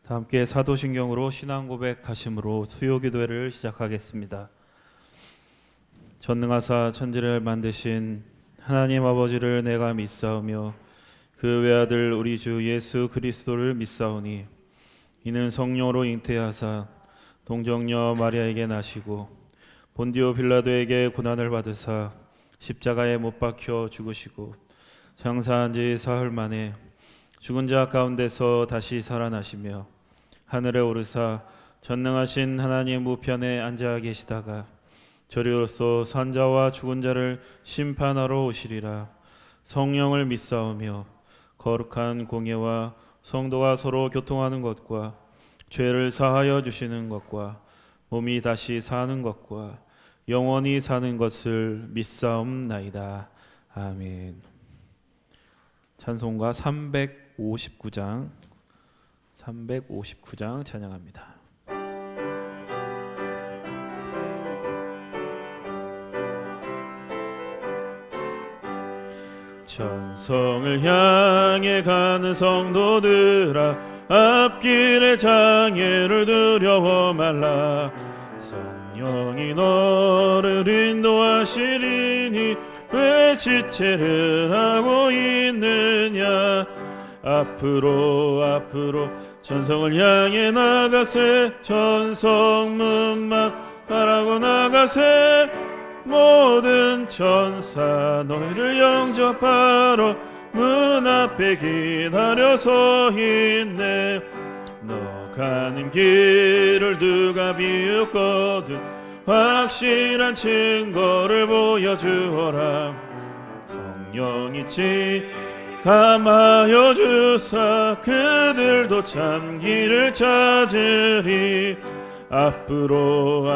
다 함께 사도신경으로 신앙 고백하심으로 수요기도회를 시작하겠습니다. 전능하사 천지를 만드신 하나님 아버지를 내가 믿사오며 그 외아들 우리 주 예수 그리스도를 믿사오니 이는 성령으로 잉태하사 동정녀 마리아에게 나시고 본디오 빌라도에게 고난을 받으사 십자가에 못 박혀 죽으시고 장사한 지 사흘 만에 죽은 자 가운데서 다시 살아나시며 하늘에 오르사 전능하신 하나님 우편에 앉아 계시다가 저리로서 산자와 죽은 자를 심판하러 오시리라. 성령을 믿사오며 거룩한 공예와 성도가 서로 교통하는 것과 죄를 사하여 주시는 것과 몸이 다시 사는 것과 영원히 사는 것을 믿사옵나이다. 아멘. 찬송가 359장 찬양합니다. 천성을 향해 가는 성도들아, 앞길의 장애를 두려워 말라. 성령이 너를 인도하시리니 왜 지체를 하고 있느냐. 앞으로 천성을 향해 나가세. 천성문만 바라고 나가세. 모든 천사 너희를 영접하러 문 앞에 기다려 서 있네. 너 가는 길을 누가 비웃거든 확실한 증거를 보여주어라. 성령이 감하여 주사 그들도 참 길을 찾으리. 앞으로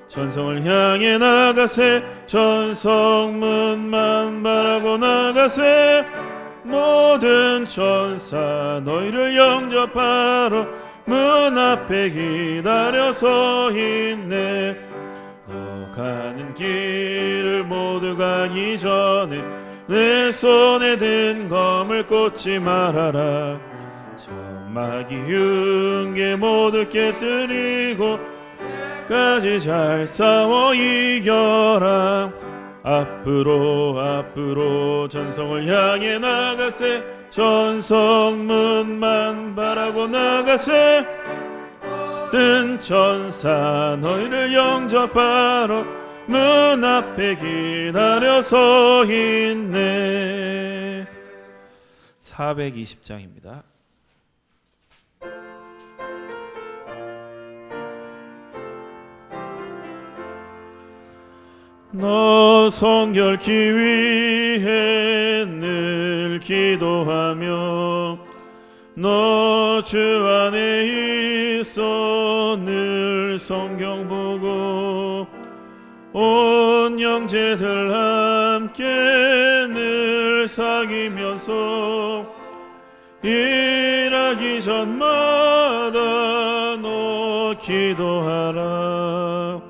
천성을 향해 나가세. 천성문만 바라고 나가세. 모든 천사 너희를 영접하러 문 앞에 기다려 서 있네. 너 가는 길을 모두 가기 전에 내 손에 든 검을 꽂지 말아라. 저 마귀 흉계 모두 깨뜨리고 까지 잘 싸워 이겨라. 앞으로 천성을 향해 나가세. 천성문만 바라고 나가세. 뜬 천사 너희를 영접하러 문 앞에 기다려 서 있네. 420장입니다. 너 성결케 위해 늘 기도하며 너 주 안에 있어 늘 성경 보고 온 형제들 함께 늘 사귀면서 일하기 전마다 너 기도하라.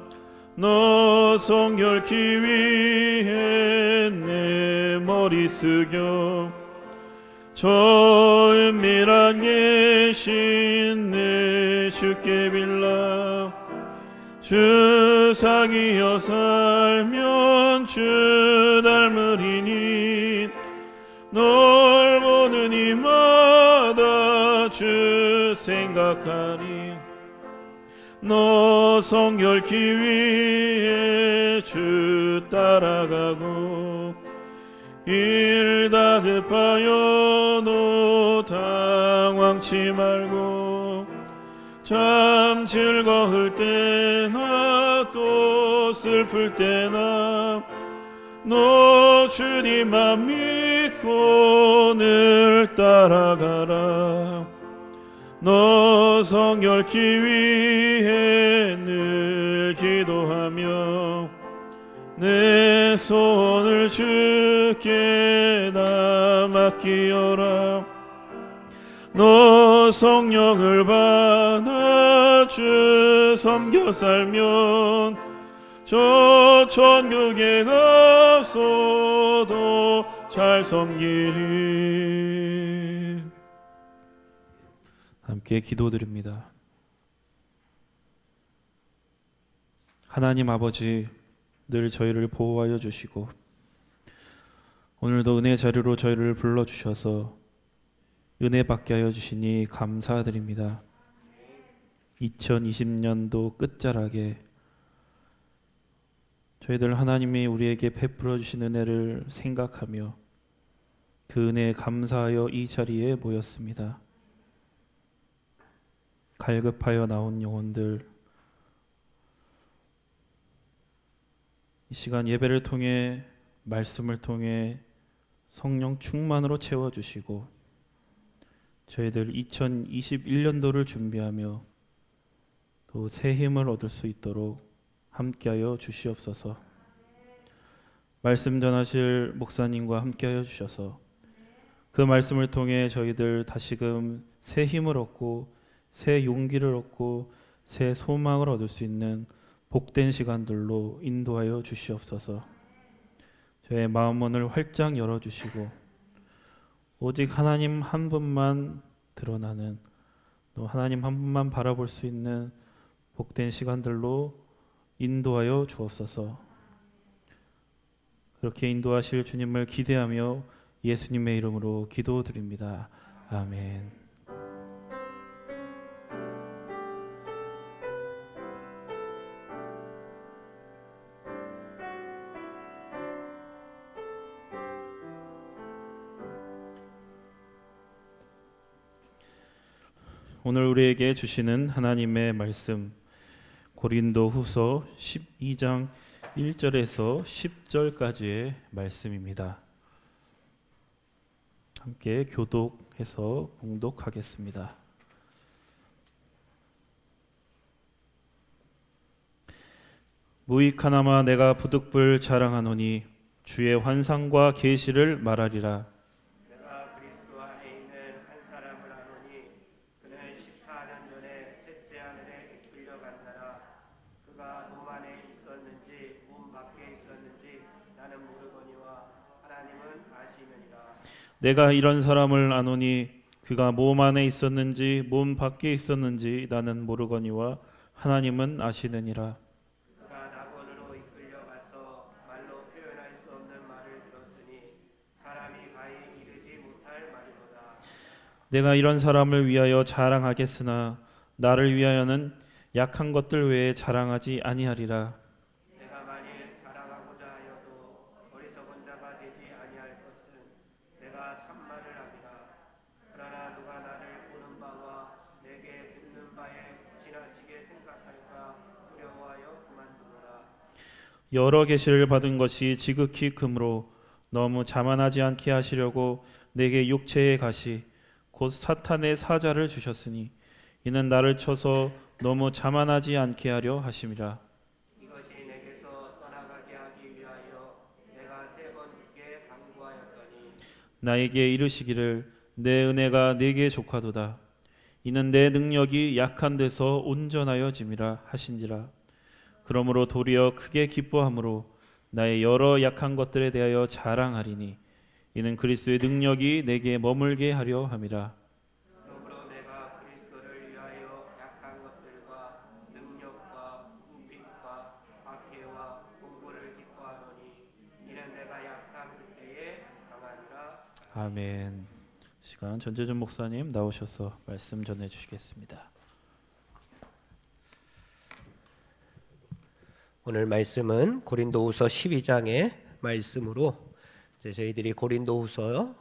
너 성결케 위해 내 머리 숙여 저 은밀한 계신 내 주께 빌라. 주 사귀어 살면 주 닮으리니 널 보는 이마다 주 생각하리. 너 성결케 위해 주 따라가고 일 다급하여도 당황치 말고 참 즐거울 때나 또 슬플 때나 너 주님만 믿고 늘 따라가라. 너 성결케 위해 늘 기도하며 내 손을 주께 다 맡기어라. 너 성령을 받아 주 섬겨 살면 저 천국에 가서도 잘 섬기리. 함께 기도드립니다. 하나님 아버지, 늘 저희를 보호하여 주시고 오늘도 은혜 자리로 저희를 불러주셔서 은혜 받게 하여 주시니 감사드립니다. 2020년도 끝자락에 저희들 하나님이 우리에게 베풀어 주신 은혜를 생각하며 그 은혜에 감사하여 이 자리에 모였습니다. 갈급하여 나온 영혼들, 이 시간 예배를 통해 말씀을 통해 성령 충만으로 채워주시고 저희들 2021년도를 준비하며 또 새 힘을 얻을 수 있도록 함께하여 주시옵소서. 말씀 전하실 목사님과 함께하여 주셔서 그 말씀을 통해 저희들 다시금 새 힘을 얻고 새 용기를 얻고 새 소망을 얻을 수 있는 복된 시간들로 인도하여 주시옵소서. 저의 마음문을 활짝 열어주시고 오직 하나님 한 분만 드러나는, 또 하나님 한 분만 바라볼 수 있는 복된 시간들로 인도하여 주옵소서. 그렇게 인도하실 주님을 기대하며 예수님의 이름으로 기도드립니다. 아멘. 오늘 우리에게 주시는 하나님의 말씀, 고린도후서 12장 1절에서 10절까지의 말씀입니다. 함께 교독해서 봉독하겠습니다. 무익하나마 내가 부득불 자랑하노니 주의 환상과 계시를 말하리라. 내가 그리스도 안에 있는 한 사람을 아노니 그는 14년 전에 셋째 하늘에 이끌려 갔나라. 그가 몸 안에 있었는지 몸 밖에 있었는지 나는 모르거니와 하나님은 아시느니라. 내가 이런 사람을 아노니 그가 몸 안에 있었는지 몸 밖에 있었는지 나는 모르거니와 하나님은 아시느니라. 그가 낙원으로 이끌려 가서 말로 표현할 수 없는 말을 들었으니 사람이 가히 이르지 못할 말이로다. 내가 이런 사람을 위하여 자랑하겠으나 나를 위하여는 약한 것들 외에 자랑하지 아니하리라. 내가 만일 자랑하고자 하여도 어리석은 자가 되지 아니할 것은 내가 참말을 함이라. 그러나 누가 나를 보는 바와 내게 듣는 바에 지나치게 생각할까 두려워하여 그만두노라. 여러 계시를 받은 것이 지극히 크므로 너무 자만하지 않게 하시려고 내게 육체의 가시 곧 사탄의 사자를 주셨으니 이는 나를 쳐서 너무 자만하지 않게 하려 하심이라. 이것이 내게서 떠나가게 하기 위하여 내가 3번 주께 간구하였더니 나에게 이르시기를 내 은혜가 네게 족하도다. 이는 내 능력이 약한 데서 온전하여 짐이라 하신지라. 그러므로 도리어 크게 기뻐함으로 나의 여러 약한 것들에 대하여 자랑하리니 이는 그리스도의 능력이 내게 머물게 하려 함이라. 그러므로 내가 그리스도를 위하여 약한 것들과 능력과 궁핍과 박해와 공고를 기뻐하노니 이는 내가 약한 그때에 강하니라. 아멘. 시간 전재준 목사님 나오셔서 말씀 전해 주시겠습니다. 오늘 말씀은 고린도후서 12장의 말씀으로 이제 저희들이 고린도후서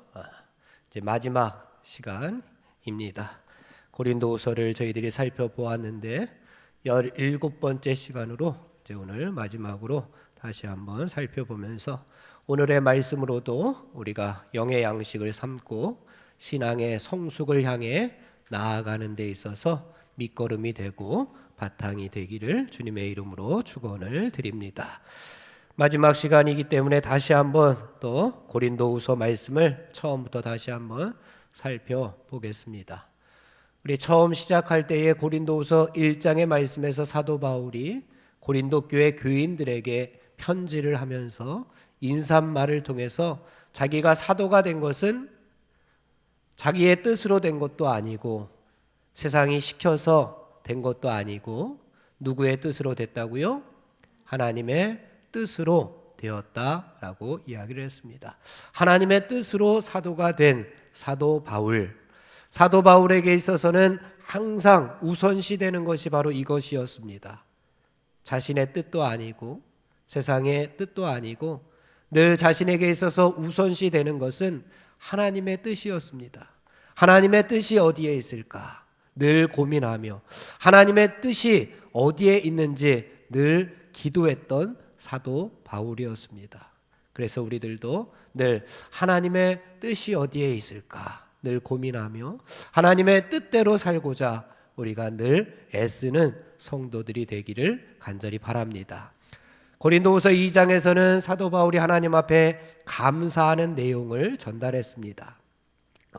이제 마지막 시간입니다. 고린도후서를 저희들이 살펴보았는데 17번째 시간으로 이제 오늘 마지막으로 다시 한번 살펴보면서 오늘의 말씀으로도 우리가 영의 양식을 삼고 신앙의 성숙을 향해 나아가는 데 있어서 밑거름이 되고 바탕이 되기를 주님의 이름으로 축원을 드립니다. 마지막 시간이기 때문에 다시 한번 또 고린도후서 말씀을 처음부터 다시 한번 살펴보겠습니다. 우리 처음 시작할 때에 고린도후서 1장의 말씀에서 사도 바울이 고린도 교회 교인들에게 편지를 하면서 인사말을 통해서 자기가 사도가 된 것은 자기의 뜻으로 된 것도 아니고 세상이 시켜서 된 것도 아니고 누구의 뜻으로 됐다고요? 하나님의 뜻으로 되었다라고 이야기를 했습니다. 하나님의 뜻으로 사도가 된 사도 바울. 사도 바울에게 있어서는 항상 우선시되는 것이 바로 이것이었습니다. 자신의 뜻도 아니고 세상의 뜻도 아니고 늘 자신에게 있어서 우선시되는 것은 하나님의 뜻이었습니다. 하나님의 뜻이 어디에 있을까? 늘 고민하며 하나님의 뜻이 어디에 있는지 늘 기도했던 사도 바울이었습니다. 그래서 우리들도 늘 하나님의 뜻이 어디에 있을까? 늘 고민하며 하나님의 뜻대로 살고자 우리가 늘 애쓰는 성도들이 되기를 간절히 바랍니다. 고린도후서 2장에서는 사도 바울이 하나님 앞에 감사하는 내용을 전달했습니다.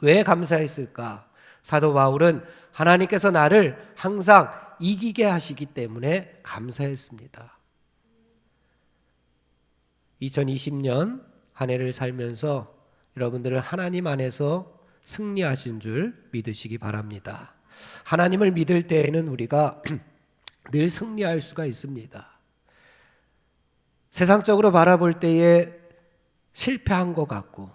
왜 감사했을까? 사도 바울은 하나님께서 나를 항상 이기게 하시기 때문에 감사했습니다. 2020년 한 해를 살면서 여러분들은 하나님 안에서 승리하신 줄 믿으시기 바랍니다. 하나님을 믿을 때에는 우리가 늘 승리할 수가 있습니다. 세상적으로 바라볼 때에 실패한 것 같고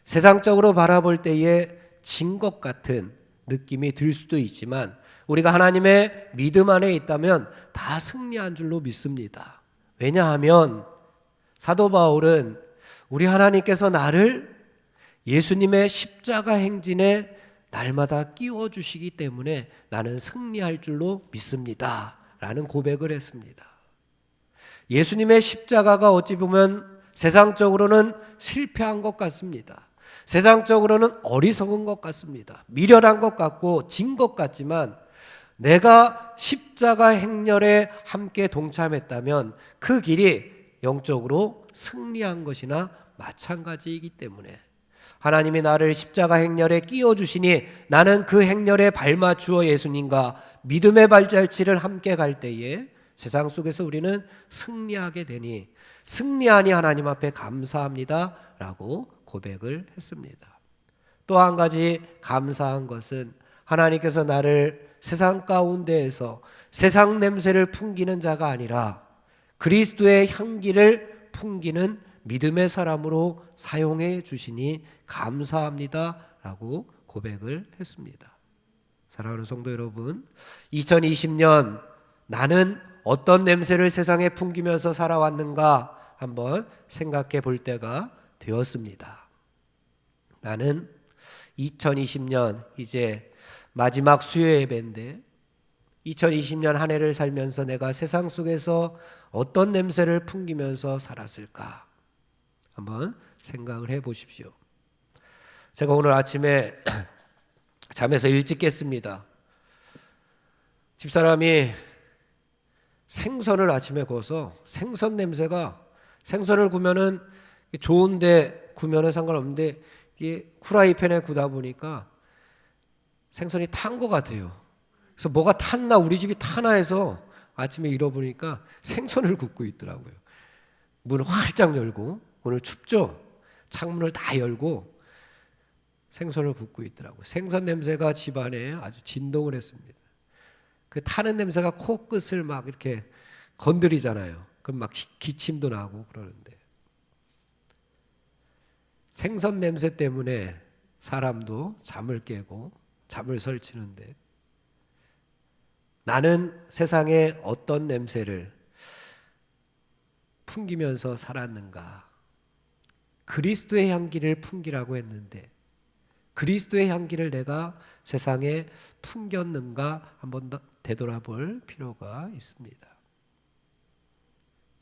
세상적으로 바라볼 때에 진 것 같은 느낌이 들 수도 있지만 우리가 하나님의 믿음 안에 있다면 다 승리한 줄로 믿습니다. 왜냐하면 사도 바울은 우리 하나님께서 나를 예수님의 십자가 행진에 날마다 끼워주시기 때문에 나는 승리할 줄로 믿습니다 라는 고백을 했습니다. 예수님의 십자가가 어찌 보면 세상적으로는 실패한 것 같습니다. 세상적으로는 어리석은 것 같습니다. 미련한 것 같고 진 것 같지만 내가 십자가 행렬에 함께 동참했다면 그 길이 영적으로 승리한 것이나 마찬가지이기 때문에 하나님이 나를 십자가 행렬에 끼워주시니 나는 그 행렬에 발맞추어 예수님과 믿음의 발자취를 함께 갈 때에 세상 속에서 우리는 승리하게 되니 승리하니 하나님 앞에 감사합니다 라고 고백을 했습니다. 또 한 가지 감사한 것은 하나님께서 나를 세상 가운데에서 세상 냄새를 풍기는 자가 아니라 그리스도의 향기를 풍기는 믿음의 사람으로 사용해 주시니 감사합니다 라고 고백을 했습니다. 사랑하는 성도 여러분, 2020년 나는 어떤 냄새를 세상에 풍기면서 살아왔는가 한번 생각해 볼 때가 되었습니다. 나는 2020년 이제 마지막 수요 예배인데 2020년 한 해를 살면서 내가 세상 속에서 어떤 냄새를 풍기면서 살았을까 한번 생각을 해 보십시오. 제가 오늘 아침에 잠에서 일찍 깼습니다. 집사람이 생선을 아침에 구워서 생선 냄새가 생선을 구면은 좋은데 구면은 상관없는데 이게 후라이팬에 구다 보니까 생선이 탄 것 같아요. 그래서 뭐가 탔나 우리 집이 타나 해서 아침에 일어보니까 생선을 굽고 있더라고요. 문을 활짝 열고 오늘 춥죠? 창문을 다 열고 생선을 굽고 있더라고요. 생선 냄새가 집안에 아주 진동을 했습니다. 그 타는 냄새가 코끝을 막 이렇게 건드리잖아요. 그럼 막 기침도 나고 그러는데 생선 냄새 때문에 사람도 잠을 깨고 잠을 설치는데 나는 세상에 어떤 냄새를 풍기면서 살았는가? 그리스도의 향기를 풍기라고 했는데 그리스도의 향기를 내가 세상에 풍겼는가 한번 더 되돌아볼 필요가 있습니다.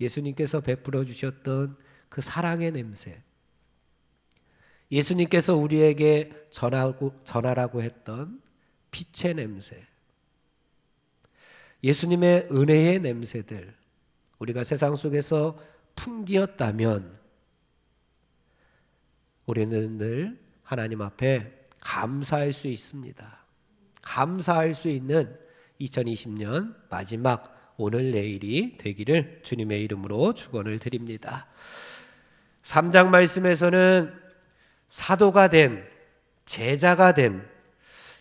예수님께서 베풀어 주셨던 그 사랑의 냄새, 예수님께서 우리에게 전하라고 했던 빛의 냄새, 예수님의 은혜의 냄새들 우리가 세상 속에서 풍기었다면 우리는 늘 하나님 앞에 감사할 수 있습니다. 감사할 수 있는 2020년 마지막 오늘 내일이 되기를 주님의 이름으로 축원을 드립니다. 3장 말씀에서는 사도가 된 제자가 된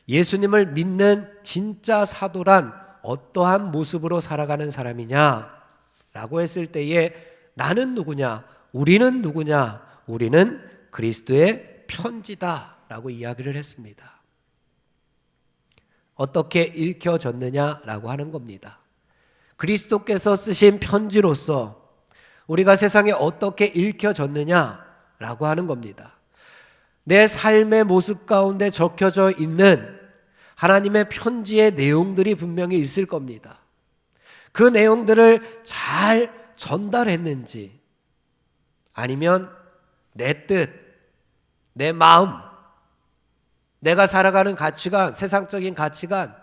예수님을 믿는 진짜 사도란 어떠한 모습으로 살아가는 사람이냐라고 했을 때에 나는 누구냐? 우리는 누구냐? 우리는 그리스도의 편지다라고 이야기를 했습니다. 어떻게 읽혀졌느냐라고 하는 겁니다. 그리스도께서 쓰신 편지로서 우리가 세상에 어떻게 읽혀졌느냐라고 하는 겁니다. 내 삶의 모습 가운데 적혀져 있는 하나님의 편지의 내용들이 분명히 있을 겁니다. 그 내용들을 잘 전달했는지 아니면 내 뜻, 내 마음, 내가 살아가는 가치관, 세상적인 가치관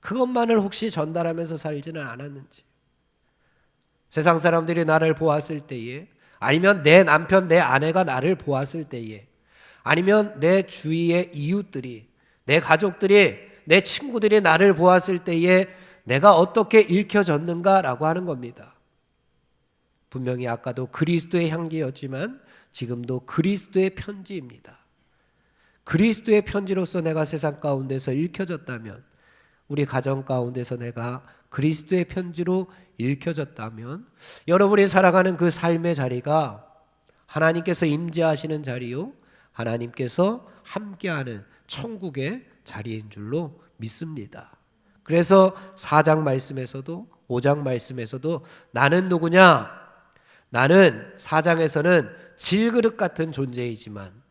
그것만을 혹시 전달하면서 살지는 않았는지, 세상 사람들이 나를 보았을 때에, 아니면 내 남편, 내 아내가 나를 보았을 때에, 아니면 내 주위의 이웃들이, 내 가족들이, 내 친구들이 나를 보았을 때에 내가 어떻게 읽혀졌는가라고 하는 겁니다. 분명히 아까도 그리스도의 향기였지만 지금도 그리스도의 편지입니다. 그리스도의 편지로서 내가 세상 가운데서 읽혀졌다면, 우리 가정 가운데서 내가 그리스도의 편지로 읽혀졌다면 여러분이 살아가는 그 삶의 자리가 하나님께서 임재하시는 자리요, 하나님께서 함께하는 천국의 자리인 줄로 믿습니다. 그래서 4장 말씀에서도 5장 말씀에서도 나는 누구냐? 나는 4장에서는 질그릇 같은 존재이지만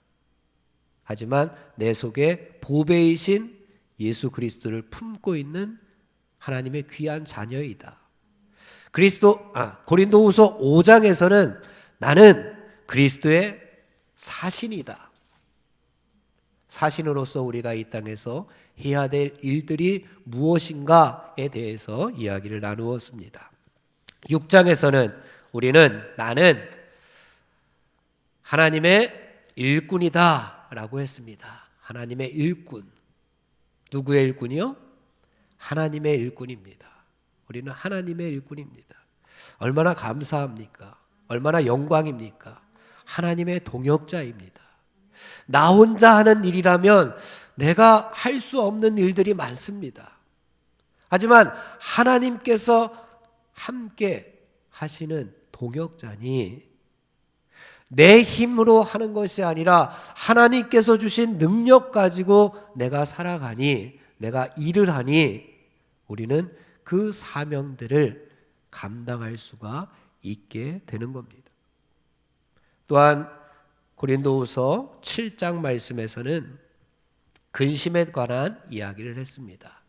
하지만 내 속에 보배이신 예수 그리스도를 품고 있는 하나님의 귀한 자녀이다. 고린도후서 5장에서는 나는 그리스도의 사신이다. 사신으로서 우리가 이 땅에서 해야 될 일들이 무엇인가에 대해서 이야기를 나누었습니다. 6장에서는 나는 하나님의 일꾼이다 라고 했습니다. 하나님의 일꾼. 누구의 일꾼이요? 하나님의 일꾼입니다. 우리는 하나님의 일꾼입니다. 얼마나 감사합니까? 얼마나 영광입니까? 하나님의 동역자입니다. 나 혼자 하는 일이라면 내가 할 수 없는 일들이 많습니다. 하지만 하나님께서 함께 하시는 동역자니 내 힘으로 하는 것이 아니라 하나님께서 주신 능력 가지고 내가 살아가니, 내가 일을 하니 우리는 그 사명들을 감당할 수가 있게 되는 겁니다. 또한 고린도후서 7장 말씀에서는 근심에 관한 이야기를 했습니다.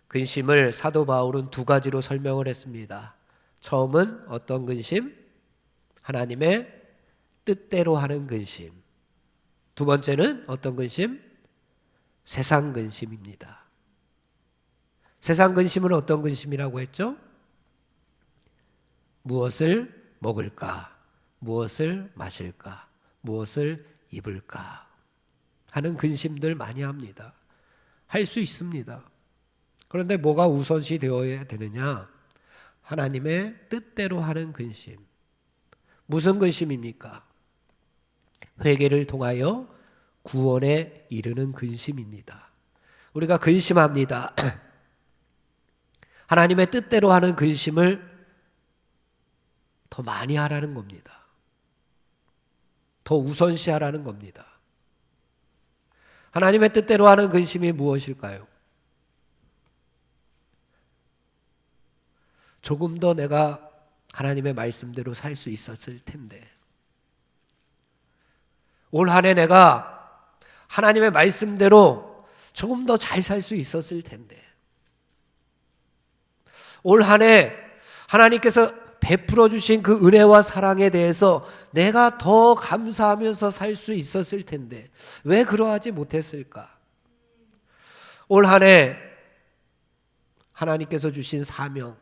근심을 사도 바울은 두 가지로 설명을 했습니다. 처음은 어떤 근심? 하나님의 뜻대로 하는 근심. 두 번째는 어떤 근심? 세상 근심입니다. 세상 근심은 어떤 근심이라고 했죠? 무엇을 먹을까? 무엇을 마실까? 무엇을 입을까? 하는 근심들 많이 합니다. 할 수 있습니다. 그런데 뭐가 우선시 되어야 되느냐? 하나님의 뜻대로 하는 근심. 무슨 근심입니까? 회개를 통하여 구원에 이르는 근심입니다. 우리가 근심합니다. 하나님의 뜻대로 하는 근심을 더 많이 하라는 겁니다. 더 우선시하라는 겁니다. 하나님의 뜻대로 하는 근심이 무엇일까요? 조금 더 내가 하나님의 말씀대로 살 수 있었을 텐데, 올 한 해 내가 하나님의 말씀대로 조금 더 잘 살 수 있었을 텐데, 올 한 해 하나님께서 베풀어 주신 그 은혜와 사랑에 대해서 내가 더 감사하면서 살 수 있었을 텐데 왜 그러하지 못했을까? 올 한 해 하나님께서 주신 사명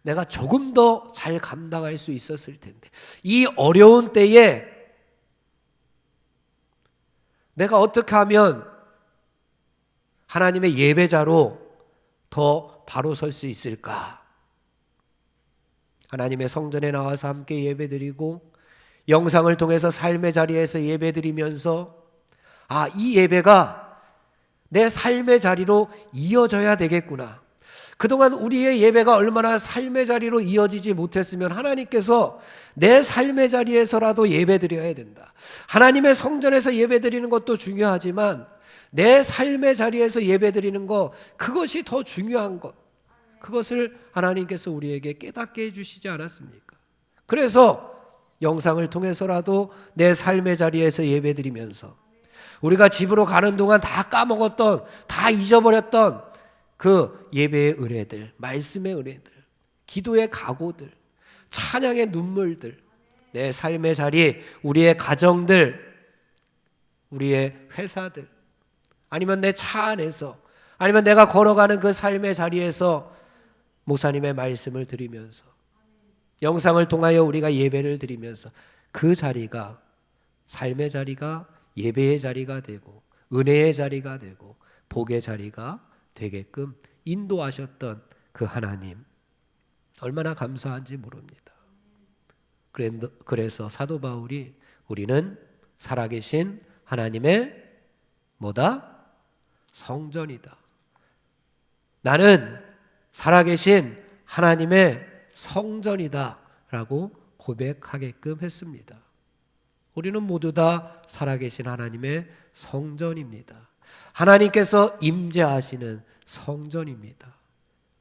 내가 조금 더 잘 감당할 수 있었을 텐데, 이 어려운 때에 내가 어떻게 하면 하나님의 예배자로 더 바로 설 수 있을까? 하나님의 성전에 나와서 함께 예배드리고 영상을 통해서 삶의 자리에서 예배드리면서 이 예배가 내 삶의 자리로 이어져야 되겠구나. 그동안 우리의 예배가 얼마나 삶의 자리로 이어지지 못했으면 하나님께서 내 삶의 자리에서라도 예배드려야 된다. 하나님의 성전에서 예배드리는 것도 중요하지만 내 삶의 자리에서 예배드리는 것, 그것이 더 중요한 것, 그것을 하나님께서 우리에게 깨닫게 해주시지 않았습니까? 그래서 영상을 통해서라도 내 삶의 자리에서 예배드리면서 우리가 집으로 가는 동안 다 까먹었던, 다 잊어버렸던 그 예배의 은혜들, 말씀의 은혜들, 기도의 각오들, 찬양의 눈물들, 내 삶의 자리, 우리의 가정들, 우리의 회사들, 아니면 내 차 안에서, 아니면 내가 걸어가는 그 삶의 자리에서 목사님의 말씀을 드리면서, 영상을 통하여 우리가 예배를 드리면서 그 자리가, 삶의 자리가 예배의 자리가 되고 은혜의 자리가 되고 복의 자리가 되게끔 인도하셨던 그 하나님, 얼마나 감사한지 모릅니다. 그래서 사도 바울이 우리는 살아계신 하나님의 뭐다? 성전이다. 나는 살아계신 하나님의 성전이다 라고 고백하게끔 했습니다. 우리는 모두 다 살아계신 하나님의 성전입니다. 하나님께서 임재하시는 성전입니다.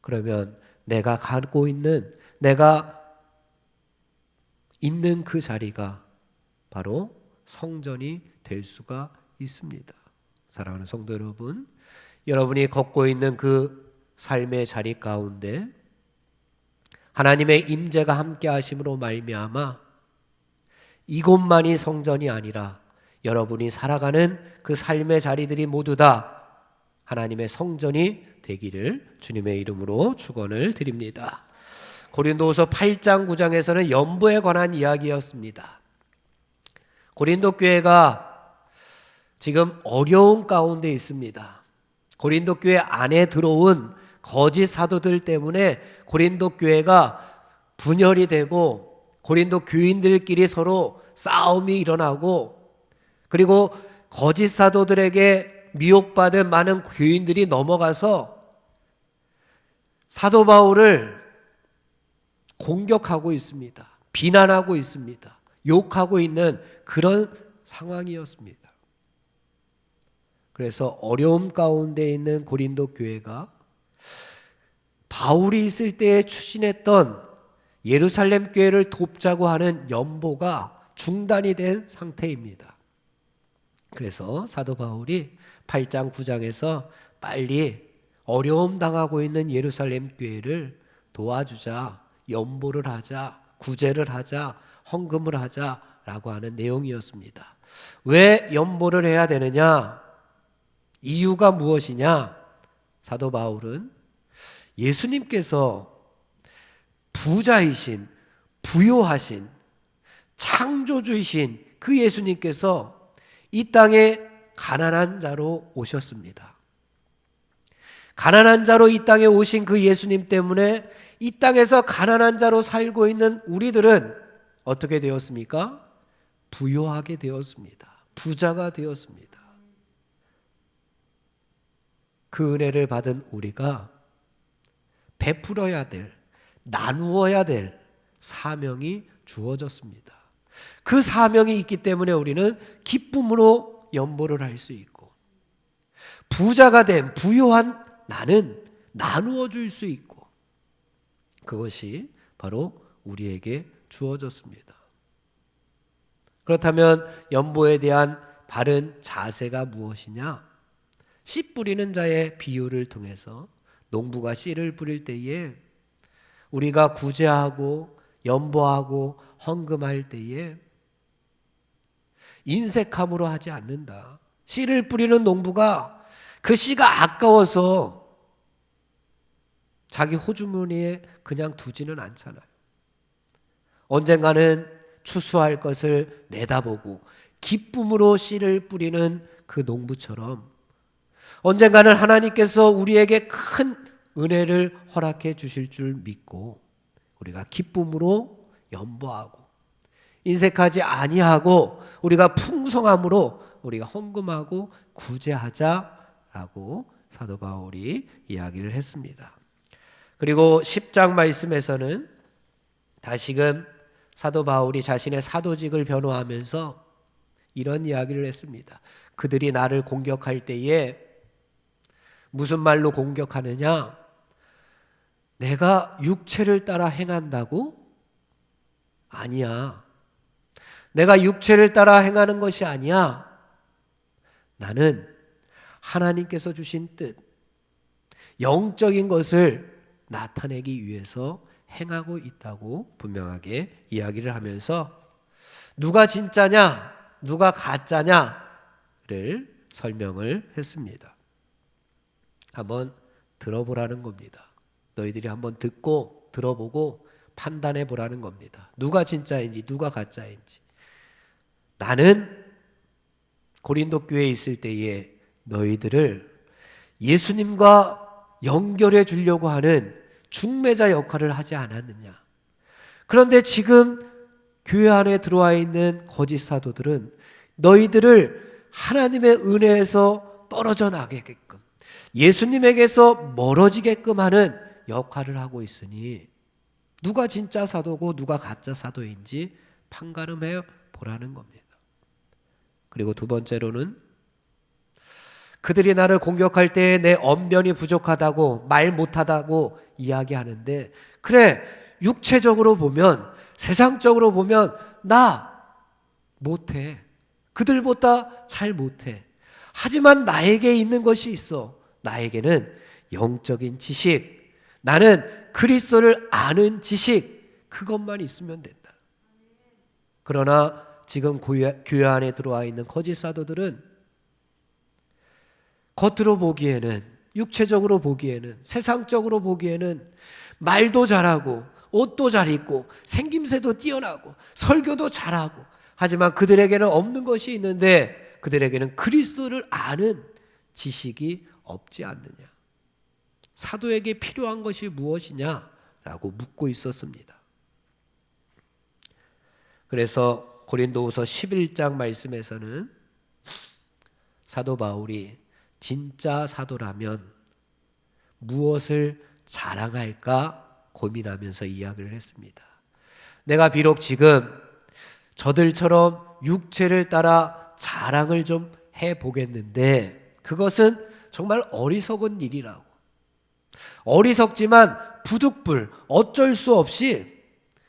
그러면 내가 갖고 있는, 내가 있는 그 자리가 바로 성전이 될 수가 있습니다. 사랑하는 성도 여러분, 여러분이 걷고 있는 그 삶의 자리 가운데 하나님의 임재가 함께 하심으로 말미암아 이곳만이 성전이 아니라 여러분이 살아가는 그 삶의 자리들이 모두 다 하나님의 성전이 되기를 주님의 이름으로 축원을 드립니다. 고린도후서 8장 9장에서는 연보에 관한 이야기였습니다. 고린도 교회가 지금 어려운 가운데 있습니다. 고린도 교회 안에 들어온 거짓 사도들 때문에 고린도 교회가 분열이 되고 고린도 교인들끼리 서로 싸움이 일어나고, 그리고 거짓 사도들에게 미혹받은 많은 교인들이 넘어가서 사도 바울을 공격하고 있습니다. 비난하고 있습니다. 욕하고 있는 그런 상황이었습니다. 그래서 어려움 가운데 있는 고린도 교회가 바울이 있을 때에 추진했던 예루살렘 교회를 돕자고 하는 연보가 중단이 된 상태입니다. 그래서 사도 바울이 8장 9장에서 빨리 어려움 당하고 있는 예루살렘 교회를 도와주자, 연보를 하자, 구제를 하자, 헌금을 하자라고 하는 내용이었습니다. 왜 연보를 해야 되느냐? 이유가 무엇이냐? 사도 바울은 예수님께서 부자이신, 부요하신, 창조주이신 그 예수님께서 이 땅에 가난한 자로 오셨습니다. 가난한 자로 이 땅에 오신 그 예수님 때문에 이 땅에서 가난한 자로 살고 있는 우리들은 어떻게 되었습니까? 부요하게 되었습니다. 부자가 되었습니다. 그 은혜를 받은 우리가 베풀어야 될, 나누어야 될 사명이 주어졌습니다. 그 사명이 있기 때문에 우리는 기쁨으로 연보를 할 수 있고, 부자가 된 부요한 나는 나누어 줄 수 있고, 그것이 바로 우리에게 주어졌습니다. 그렇다면 연보에 대한 바른 자세가 무엇이냐? 씨 뿌리는 자의 비유를 통해서 농부가 씨를 뿌릴 때에 우리가 구제하고 연보하고 헌금할 때에 인색함으로 하지 않는다. 씨를 뿌리는 농부가 그 씨가 아까워서 자기 호주머니에 그냥 두지는 않잖아요. 언젠가는 추수할 것을 내다보고 기쁨으로 씨를 뿌리는 그 농부처럼 언젠가는 하나님께서 우리에게 큰 은혜를 허락해 주실 줄 믿고 우리가 기쁨으로 연보하고 인색하지 아니하고 우리가 풍성함으로 우리가 헌금하고 구제하자라고 라고 사도 바울이 이야기를 했습니다. 그리고 10장 말씀에서는 다시금 사도 바울이 자신의 사도직을 변호하면서 이런 이야기를 했습니다. 그들이 나를 공격할 때에 무슨 말로 공격하느냐? 내가 육체를 따라 행한다고? 아니야. 내가 육체를 따라 행하는 것이 아니야. 나는 하나님께서 주신 뜻, 영적인 것을 나타내기 위해서 행하고 있다고 분명하게 이야기를 하면서 누가 진짜냐, 누가 가짜냐를 설명을 했습니다. 한번 들어보라는 겁니다. 너희들이 한번 듣고 들어보고 판단해 보라는 겁니다. 누가 진짜인지 누가 가짜인지. 나는 고린도 교회에 있을 때에 너희들을 예수님과 연결해 주려고 하는 중매자 역할을 하지 않았느냐. 그런데 지금 교회 안에 들어와 있는 거짓 사도들은 너희들을 하나님의 은혜에서 떨어져 나게끔, 예수님에게서 멀어지게끔 하는 역할을 하고 있으니 누가 진짜 사도고 누가 가짜 사도인지 판가름해 보라는 겁니다. 그리고 두 번째로는 그들이 나를 공격할 때 내 언변이 부족하다고, 말 못하다고 이야기하는데, 그래, 육체적으로 보면, 세상적으로 보면 나 못해. 그들보다 잘 못해. 하지만 나에게 있는 것이 있어. 나에게는 영적인 지식, 나는 그리스도를 아는 지식, 그것만 있으면 된다. 그러나 지금 교회 안에 들어와 있는 거짓 사도들은 겉으로 보기에는, 육체적으로 보기에는, 세상적으로 보기에는 말도 잘하고 옷도 잘 입고 생김새도 뛰어나고 설교도 잘하고, 하지만 그들에게는 없는 것이 있는데 그들에게는 그리스도를 아는 지식이 없지 않느냐. 사도에게 필요한 것이 무엇이냐라고 묻고 있었습니다. 그래서 고린도후서 11장 말씀에서는 사도 바울이 진짜 사도라면 무엇을 자랑할까 고민하면서 이야기를 했습니다. 내가 비록 지금 저들처럼 육체를 따라 자랑을 좀 해보겠는데 그것은 정말 어리석은 일이라고. 어리석지만 부득불 어쩔 수 없이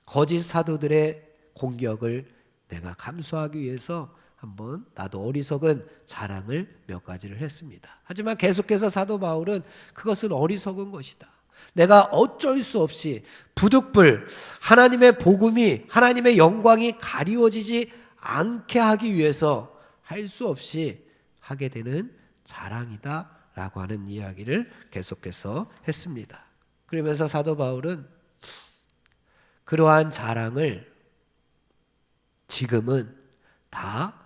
거짓 사도들의 공격을 내가 감수하기 위해서 한번 나도 어리석은 자랑을 몇 가지를 했습니다. 하지만 계속해서 사도 바울은 그것은 어리석은 것이다. 내가 어쩔 수 없이 부득불 하나님의 복음이, 하나님의 영광이 가리워지지 않게 하기 위해서 할 수 없이 하게 되는 자랑이다 라고 하는 이야기를 계속해서 했습니다. 그러면서 사도 바울은 그러한 자랑을 지금은 다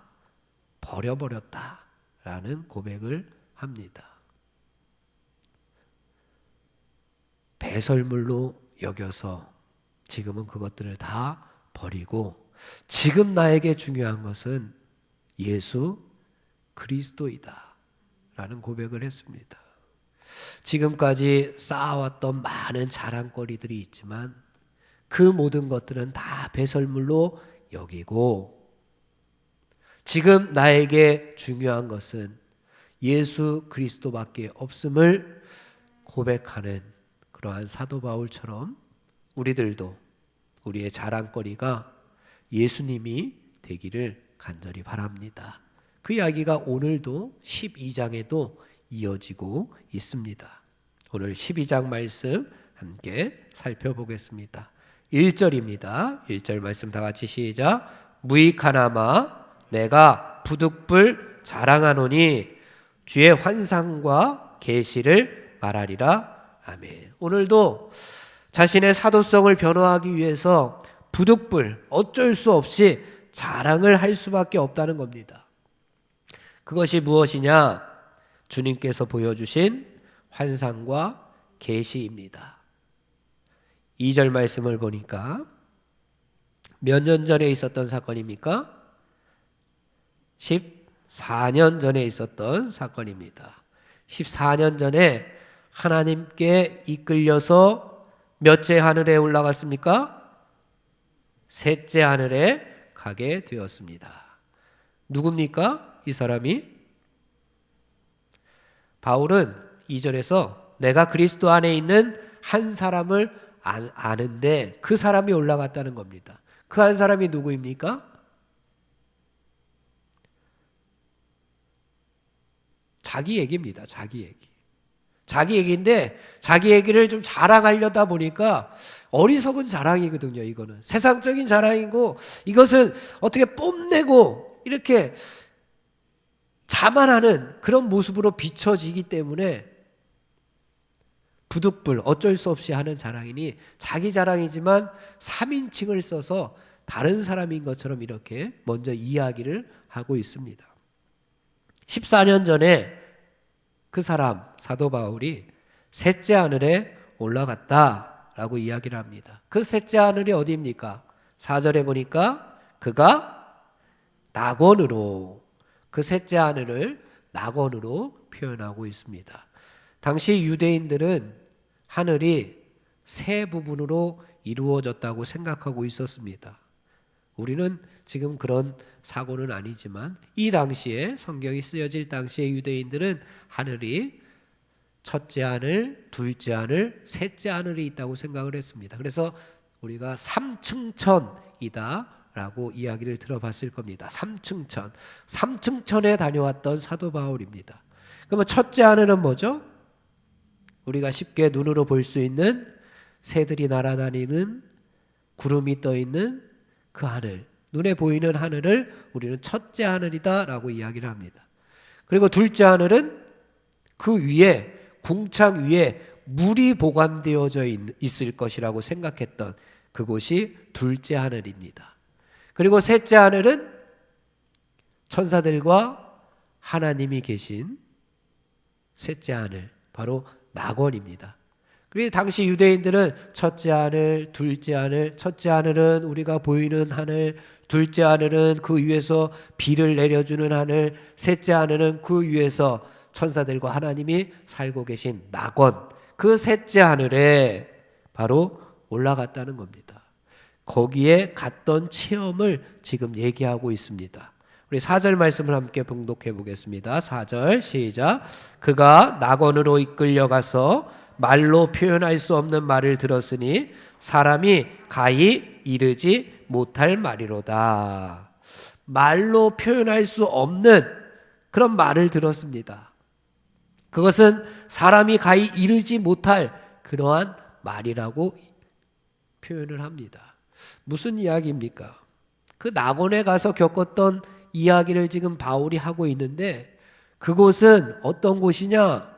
버려버렸다라는 고백을 합니다. 배설물로 여겨서 지금은 그것들을 다 버리고 지금 나에게 중요한 것은 예수 그리스도이다 라는 고백을 했습니다. 지금까지 쌓아왔던 많은 자랑거리들이 있지만 그 모든 것들은 다 배설물로 여기고 지금 나에게 중요한 것은 예수 그리스도밖에 없음을 고백하는 그러한 사도 바울처럼 우리들도 우리의 자랑거리가 예수님이 되기를 간절히 바랍니다. 그 이야기가 오늘도 12장에도 이어지고 있습니다. 오늘 12장 말씀 함께 살펴보겠습니다. 1절입니다. 1절 말씀 다 같이 시작. 무익하나마 내가 부득불 자랑하노니 주의 환상과 계시를 말하리라. 아멘. 오늘도 자신의 사도성을 변호하기 위해서 부득불 어쩔 수 없이 자랑을 할 수밖에 없다는 겁니다. 그것이 무엇이냐? 주님께서 보여주신 환상과 계시입니다. 2절 말씀을 보니까 몇 년 전에 있었던 사건입니까? 14년 전에 있었던 사건입니다. 14년 전에 하나님께 이끌려서 몇째 하늘에 올라갔습니까? 셋째 하늘에 가게 되었습니다. 누굽니까? 이 사람이? 바울은 2절에서 내가 그리스도 안에 있는 한 사람을 아는데 그 사람이 올라갔다는 겁니다. 그 한 사람이 누구입니까? 자기 얘기입니다. 자기 얘기. 자기 얘기인데 자기 얘기를 좀 자랑하려다 보니까 어리석은 자랑이거든요. 이거는 세상적인 자랑이고 이것은 어떻게 뽐내고 이렇게 자만하는 그런 모습으로 비춰지기 때문에 부득불 어쩔 수 없이 하는 자랑이니 자기 자랑이지만 3인칭을 써서 다른 사람인 것처럼 이렇게 먼저 이야기를 하고 있습니다. 14년 전에 그 사람 사도 바울이 셋째 하늘에 올라갔다라고 이야기를 합니다. 그 셋째 하늘이 어디입니까? 4절에 보니까 그가 낙원으로, 그 셋째 하늘을 낙원으로 표현하고 있습니다. 당시 유대인들은 하늘이 세 부분으로 이루어졌다고 생각하고 있었습니다. 우리는 지금 그런 사고는 아니지만 이 당시에 성경이 쓰여질 당시의 유대인들은 하늘이 첫째 하늘, 둘째 하늘, 셋째 하늘이 있다고 생각을 했습니다. 그래서 우리가 삼층천이다 라고 이야기를 들어봤을 겁니다. 삼층천. 삼층천에 다녀왔던 사도 바울입니다. 그러면 첫째 하늘은 뭐죠? 우리가 쉽게 눈으로 볼 수 있는 새들이 날아다니는 구름이 떠 있는 그 하늘, 눈에 보이는 하늘을 우리는 첫째 하늘이다 라고 이야기를 합니다. 그리고 둘째 하늘은 그 위에, 궁창 위에 물이 보관되어져 있을 것이라고 생각했던 그곳이 둘째 하늘입니다. 그리고 셋째 하늘은 천사들과 하나님이 계신 셋째 하늘, 바로 낙원입니다. 그리고 당시 유대인들은 첫째 하늘, 둘째 하늘, 첫째 하늘은 우리가 보이는 하늘, 둘째 하늘은 그 위에서 비를 내려주는 하늘, 셋째 하늘은 그 위에서 천사들과 하나님이 살고 계신 낙원, 그 셋째 하늘에 바로 올라갔다는 겁니다. 거기에 갔던 체험을 지금 얘기하고 있습니다. 우리 4절 말씀을 함께 봉독해 보겠습니다. 4절 시작. 그가 낙원으로 이끌려가서 말로 표현할 수 없는 말을 들었으니 사람이 가히 이르지 못할 말이로다. 말로 표현할 수 없는 그런 말을 들었습니다. 그것은 사람이 가히 이르지 못할 그러한 말이라고 표현을 합니다. 무슨 이야기입니까? 그 낙원에 가서 겪었던 이야기를 지금 바울이 하고 있는데 그곳은 어떤 곳이냐?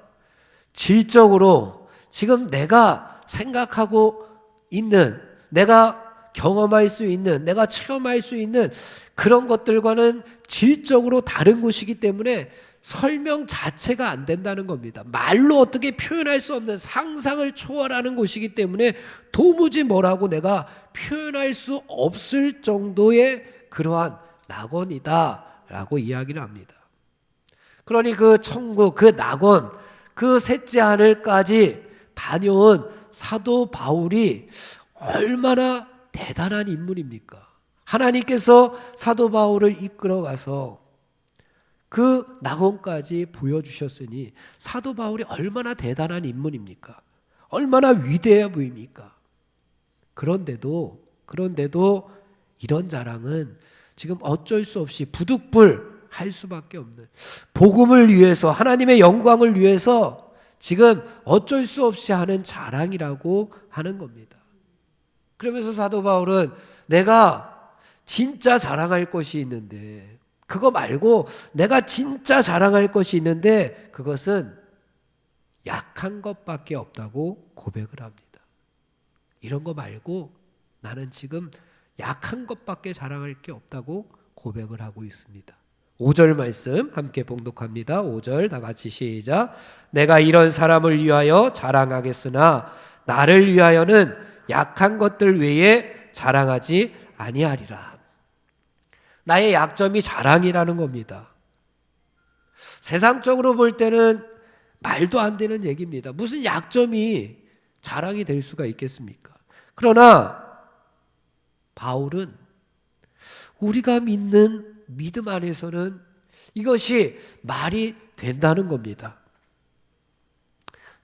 질적으로 지금 내가 생각하고 있는, 내가 경험할 수 있는, 내가 체험할 수 있는 그런 것들과는 질적으로 다른 곳이기 때문에 설명 자체가 안 된다는 겁니다. 말로 어떻게 표현할 수 없는 상상을 초월하는 곳이기 때문에 도무지 뭐라고 내가 표현할 수 없을 정도의 그러한 낙원이다 라고 이야기를 합니다. 그러니 그 천국, 그 낙원, 그 셋째 하늘까지 다녀온 사도 바울이 얼마나 대단한 인물입니까? 하나님께서 사도 바울을 이끌어가서 그 낙원까지 보여주셨으니 사도 바울이 얼마나 대단한 인물입니까? 얼마나 위대해 보입니까? 그런데도 이런 자랑은 지금 어쩔 수 없이 부득불 할 수밖에 없는, 복음을 위해서, 하나님의 영광을 위해서 지금 어쩔 수 없이 하는 자랑이라고 하는 겁니다. 그러면서 사도 바울은 내가 진짜 자랑할 것이 있는데, 그거 말고 내가 진짜 자랑할 것이 있는데 그것은 약한 것밖에 없다고 고백을 합니다. 이런 거 말고 나는 지금 약한 것밖에 자랑할 게 없다고 고백을 하고 있습니다. 5절 말씀 함께 봉독합니다. 5절 다 같이 시작. 내가 이런 사람을 위하여 자랑하겠으나 나를 위하여는 약한 것들 외에 자랑하지 아니하리라. 나의 약점이 자랑이라는 겁니다. 세상적으로 볼 때는 말도 안 되는 얘기입니다. 무슨 약점이 자랑이 될 수가 있겠습니까? 그러나 바울은 우리가 믿는 믿음 안에서는 이것이 말이 된다는 겁니다.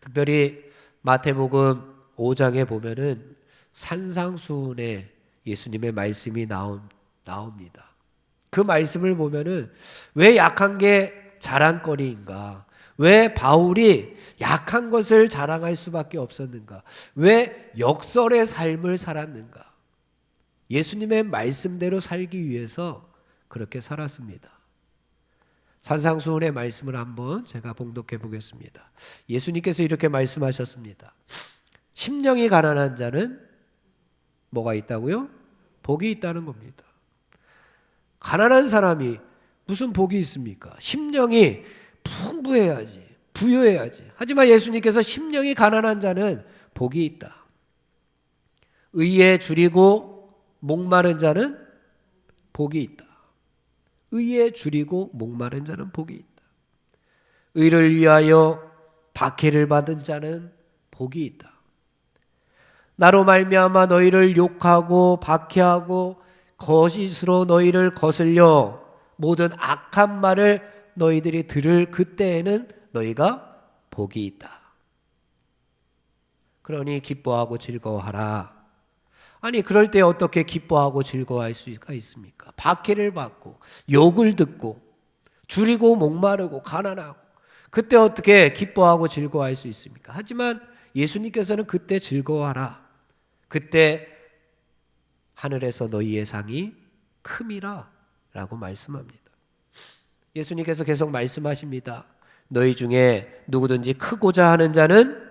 특별히 마태복음 5장에 보면은 산상수훈에 예수님의 말씀이 나옵니다. 그 말씀을 보면은 왜 약한 게 자랑거리인가? 왜 바울이 약한 것을 자랑할 수밖에 없었는가? 왜 역설의 삶을 살았는가? 예수님의 말씀대로 살기 위해서 그렇게 살았습니다. 산상수훈의 말씀을 한번 제가 봉독해 보겠습니다. 예수님께서 이렇게 말씀하셨습니다. 심령이 가난한 자는 뭐가 있다고요? 복이 있다는 겁니다. 가난한 사람이 무슨 복이 있습니까? 심령이 풍부해야지, 부유해야지. 하지만 예수님께서 심령이 가난한 자는 복이 있다. 의에 줄이고 목마른 자는 복이 있다. 의에 줄이고 목마른 자는 복이 있다. 의를 위하여 박해를 받은 자는 복이 있다. 나로 말미암아 너희를 욕하고 박해하고 거짓으로 너희를 거슬려 모든 악한 말을 너희들이 들을 그때에는 너희가 복이 있다. 그러니 기뻐하고 즐거워하라. 아니 그럴 때 어떻게 기뻐하고 즐거워할 수가 있습니까? 박해를 받고 욕을 듣고 줄이고 목마르고 가난하고 그때 어떻게 기뻐하고 즐거워할 수 있습니까? 하지만 예수님께서는 그때 즐거워하라. 그때 하늘에서 너희의 상이 큼이라 라고 말씀합니다. 예수님께서 계속 말씀하십니다. 너희 중에 누구든지 크고자 하는 자는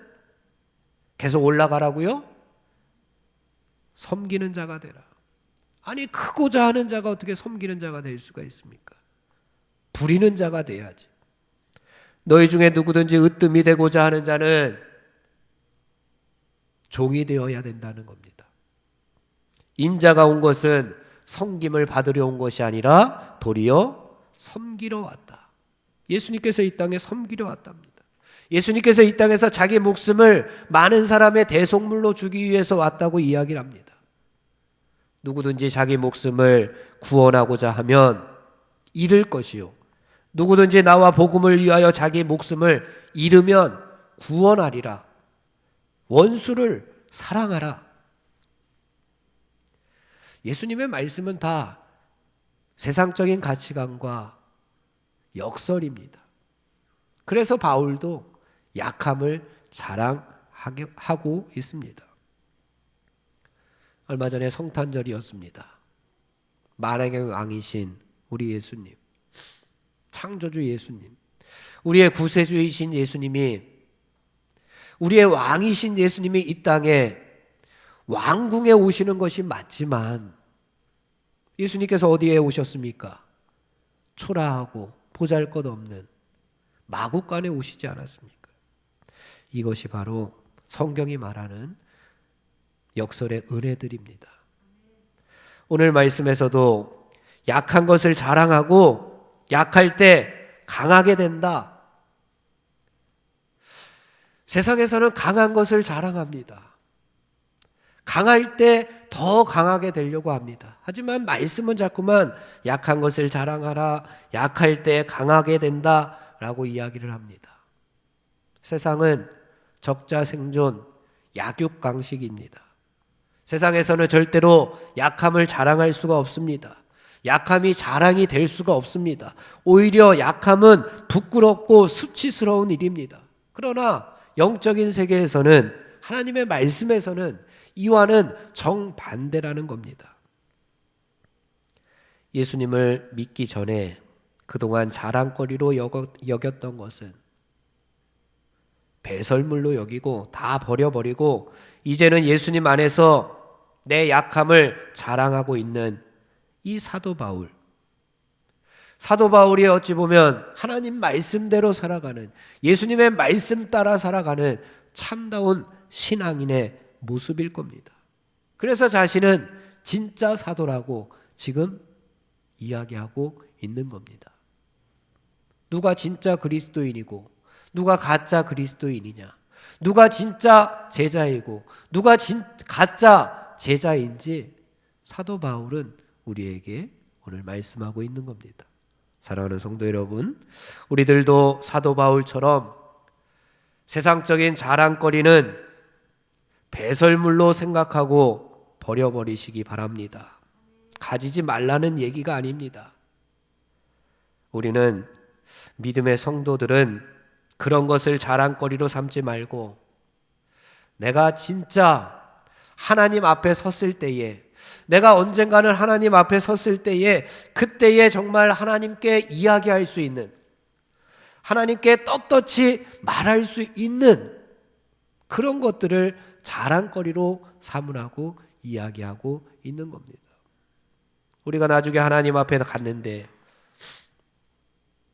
계속 올라가라고요? 섬기는 자가 되라. 아니 크고자 하는 자가 어떻게 섬기는 자가 될 수가 있습니까? 부리는 자가 돼야지. 너희 중에 누구든지 으뜸이 되고자 하는 자는 종이 되어야 된다는 겁니다. 인자가 온 것은 섬김을 받으려 온 것이 아니라 도리어 섬기러 왔다. 예수님께서 이 땅에 섬기러 왔답니다. 예수님께서 이 땅에서 자기 목숨을 많은 사람의 대속물로 주기 위해서 왔다고 이야기를 합니다. 누구든지 자기 목숨을 구원하고자 하면 잃을 것이요 누구든지 나와 복음을 위하여 자기 목숨을 잃으면 구원하리라. 원수를 사랑하라. 예수님의 말씀은 다 세상적인 가치관과 역설입니다. 그래서 바울도 약함을 자랑하고 있습니다. 얼마 전에 성탄절이었습니다. 만왕의 왕이신 우리 예수님, 창조주 예수님, 우리의 구세주이신 예수님이, 우리의 왕이신 예수님이 이 땅에 왕궁에 오시는 것이 맞지만 예수님께서 어디에 오셨습니까? 초라하고 보잘것없는 마구간에 오시지 않았습니까? 이것이 바로 성경이 말하는 역설의 은혜들입니다. 오늘 말씀에서도 약한 것을 자랑하고 약할 때 강하게 된다. 세상에서는 강한 것을 자랑합니다. 강할 때 더 강하게 되려고 합니다. 하지만 말씀은 자꾸만 약한 것을 자랑하라, 약할 때 강하게 된다 라고 이야기를 합니다. 세상은 적자생존, 약육강식입니다. 세상에서는 절대로 약함을 자랑할 수가 없습니다. 약함이 자랑이 될 수가 없습니다. 오히려 약함은 부끄럽고 수치스러운 일입니다. 그러나 영적인 세계에서는, 하나님의 말씀에서는 이와는 정반대라는 겁니다. 예수님을 믿기 전에 그동안 자랑거리로 여겼던 것은 배설물로 여기고 다 버려버리고 이제는 예수님 안에서 내 약함을 자랑하고 있는 이 사도 바울. 사도 바울이 어찌 보면 하나님 말씀대로 살아가는, 예수님의 말씀 따라 살아가는 참다운 신앙인의 모습일 겁니다. 그래서 자신은 진짜 사도라고 지금 이야기하고 있는 겁니다. 누가 진짜 그리스도인이고 누가 가짜 그리스도인이냐, 누가 진짜 제자이고 누가 가짜 제자인지 사도 바울은 우리에게 오늘 말씀하고 있는 겁니다. 사랑하는 성도 여러분, 우리들도 사도 바울처럼 세상적인 자랑거리는 배설물로 생각하고 버려버리시기 바랍니다. 가지지 말라는 얘기가 아닙니다. 우리는 믿음의 성도들은 그런 것을 자랑거리로 삼지 말고 내가 진짜 하나님 앞에 섰을 때에, 내가 언젠가는 하나님 앞에 섰을 때에, 그때에 정말 하나님께 이야기할 수 있는, 하나님께 떳떳이 말할 수 있는 그런 것들을 자랑거리로 삼으라고 이야기하고 있는 겁니다. 우리가 나중에 하나님 앞에 갔는데,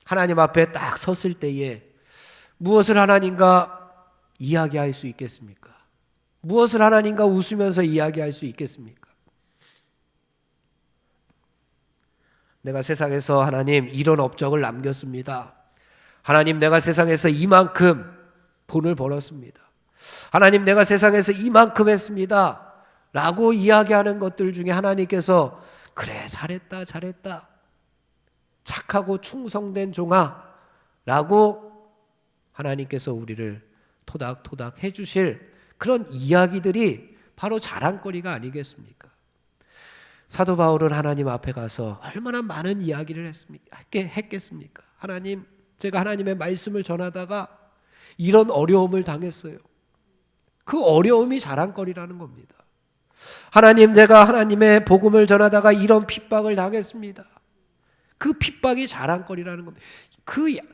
하나님 앞에 딱 섰을 때에 무엇을 하나님과 이야기할 수 있겠습니까? 무엇을 하나님과 웃으면서 이야기할 수 있겠습니까? 내가 세상에서 하나님 이런 업적을 남겼습니다. 하나님 내가 세상에서 이만큼 돈을 벌었습니다. 하나님 내가 세상에서 이만큼 했습니다. 라고 이야기하는 것들 중에 하나님께서 그래 잘했다 잘했다 착하고 충성된 종아 라고 하나님께서 우리를 토닥토닥 해주실 그런 이야기들이 바로 자랑거리가 아니겠습니까? 사도 바울은 하나님 앞에 가서 얼마나 많은 이야기를 했겠습니까? 하나님, 제가 하나님의 말씀을 전하다가 이런 어려움을 당했어요. 그 어려움이 자랑거리라는 겁니다. 하나님, 내가 하나님의 복음을 전하다가 이런 핍박을 당했습니다. 그 핍박이 자랑거리라는 겁니다.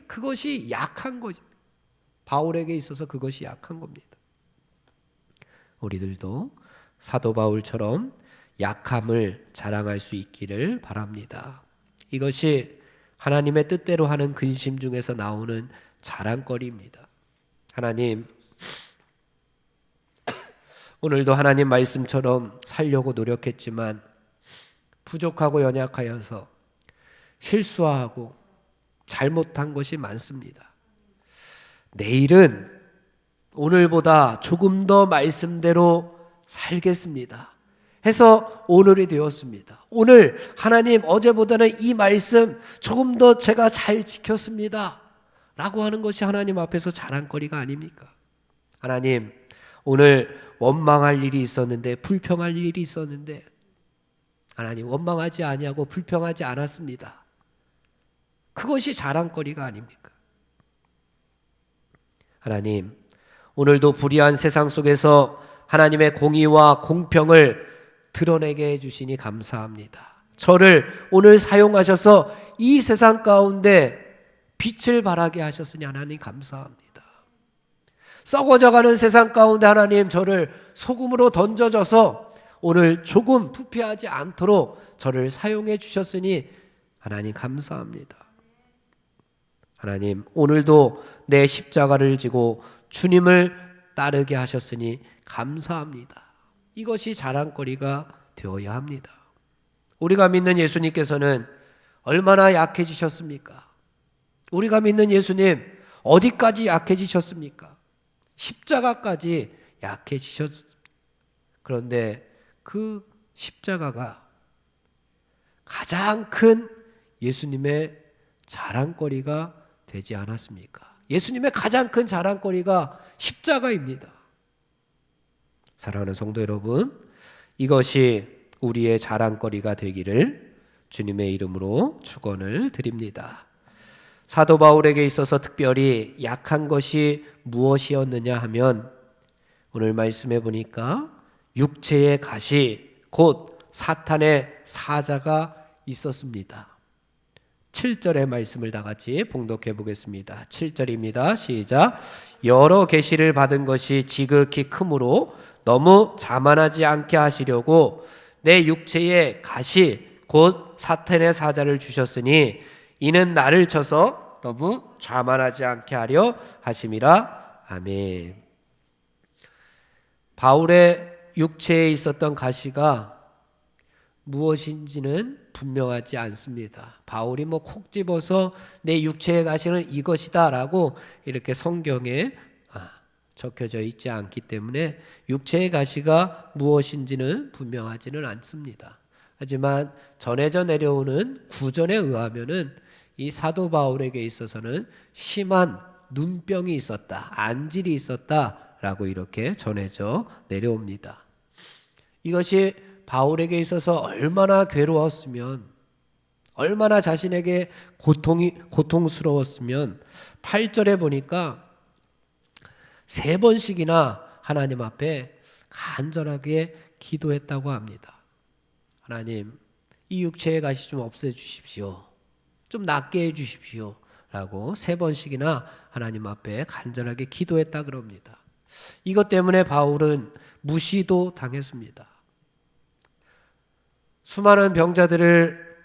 그것이 약한 거죠. 바울에게 있어서 그것이 약한 겁니다. 우리들도 사도 바울처럼 약함을 자랑할 수 있기를 바랍니다. 이것이 하나님의 뜻대로 하는 근심 중에서 나오는 자랑거리입니다. 하나님, 오늘도 하나님 말씀처럼 살려고 노력했지만 부족하고 연약하여서 실수하고 잘못한 것이 많습니다. 내일은 오늘보다 조금 더 말씀대로 살겠습니다 해서 오늘이 되었습니다. 오늘 하나님, 어제보다는 이 말씀 조금 더 제가 잘 지켰습니다 라고 하는 것이 하나님 앞에서 자랑거리가 아닙니까? 하나님, 오늘 원망할 일이 있었는데, 불평할 일이 있었는데 하나님 원망하지 아니하고 불평하지 않았습니다. 그것이 자랑거리가 아닙니까? 하나님, 오늘도 불의한 세상 속에서 하나님의 공의와 공평을 드러내게 해주시니 감사합니다. 저를 오늘 사용하셔서 이 세상 가운데 빛을 발하게 하셨으니 하나님 감사합니다. 썩어져가는 세상 가운데 하나님 저를 소금으로 던져줘서 오늘 조금 부패하지 않도록 저를 사용해 주셨으니 하나님 감사합니다. 하나님, 오늘도 내 십자가를 지고 주님을 따르게 하셨으니 감사합니다. 이것이 자랑거리가 되어야 합니다. 우리가 믿는 예수님께서는 얼마나 약해지셨습니까? 우리가 믿는 예수님 어디까지 약해지셨습니까? 십자가까지 약해지셨습니다. 그런데 그 십자가가 가장 큰 예수님의 자랑거리가 되지 않았습니까? 예수님의 가장 큰 자랑거리가 십자가입니다. 사랑하는 성도 여러분, 이것이 우리의 자랑거리가 되기를 주님의 이름으로 축원을 드립니다. 사도 바울에게 있어서 특별히 약한 것이 무엇이었느냐 하면 오늘 말씀해 보니까 육체의 가시 곧 사탄의 사자가 있었습니다. 7절의 말씀을 다 같이 봉독해 보겠습니다. 7절입니다. 시작. 여러 계시를 받은 것이 지극히 크므로 너무 자만하지 않게 하시려고 내 육체에 가시 곧 사탄의 사자를 주셨으니 이는 나를 쳐서 너무 자만하지 않게 하려 하심이라. 아멘. 바울의 육체에 있었던 가시가 무엇인지는 분명하지 않습니다. 바울이 뭐 콕 집어서 내 육체의 가시는 이것이다 라고 이렇게 성경에 적혀져 있지 않기 때문에 육체의 가시가 무엇인지는 분명하지는 않습니다. 하지만 전해져 내려오는 구전에 의하면은 이 사도 바울에게 있어서는 심한 눈병이 있었다, 안질이 있었다라고 이렇게 전해져 내려옵니다. 이것이 바울에게 있어서 얼마나 괴로웠으면, 얼마나 자신에게 고통스러웠으면 8절에 보니까 3번씩이나 하나님 앞에 간절하게 기도했다고 합니다. 하나님, 이 육체의 가시 좀 없애주십시오. 좀 낫게 해주십시오. 라고 3번씩이나 하나님 앞에 간절하게 기도했다 그럽니다. 이것 때문에 바울은 무시도 당했습니다. 수많은 병자들을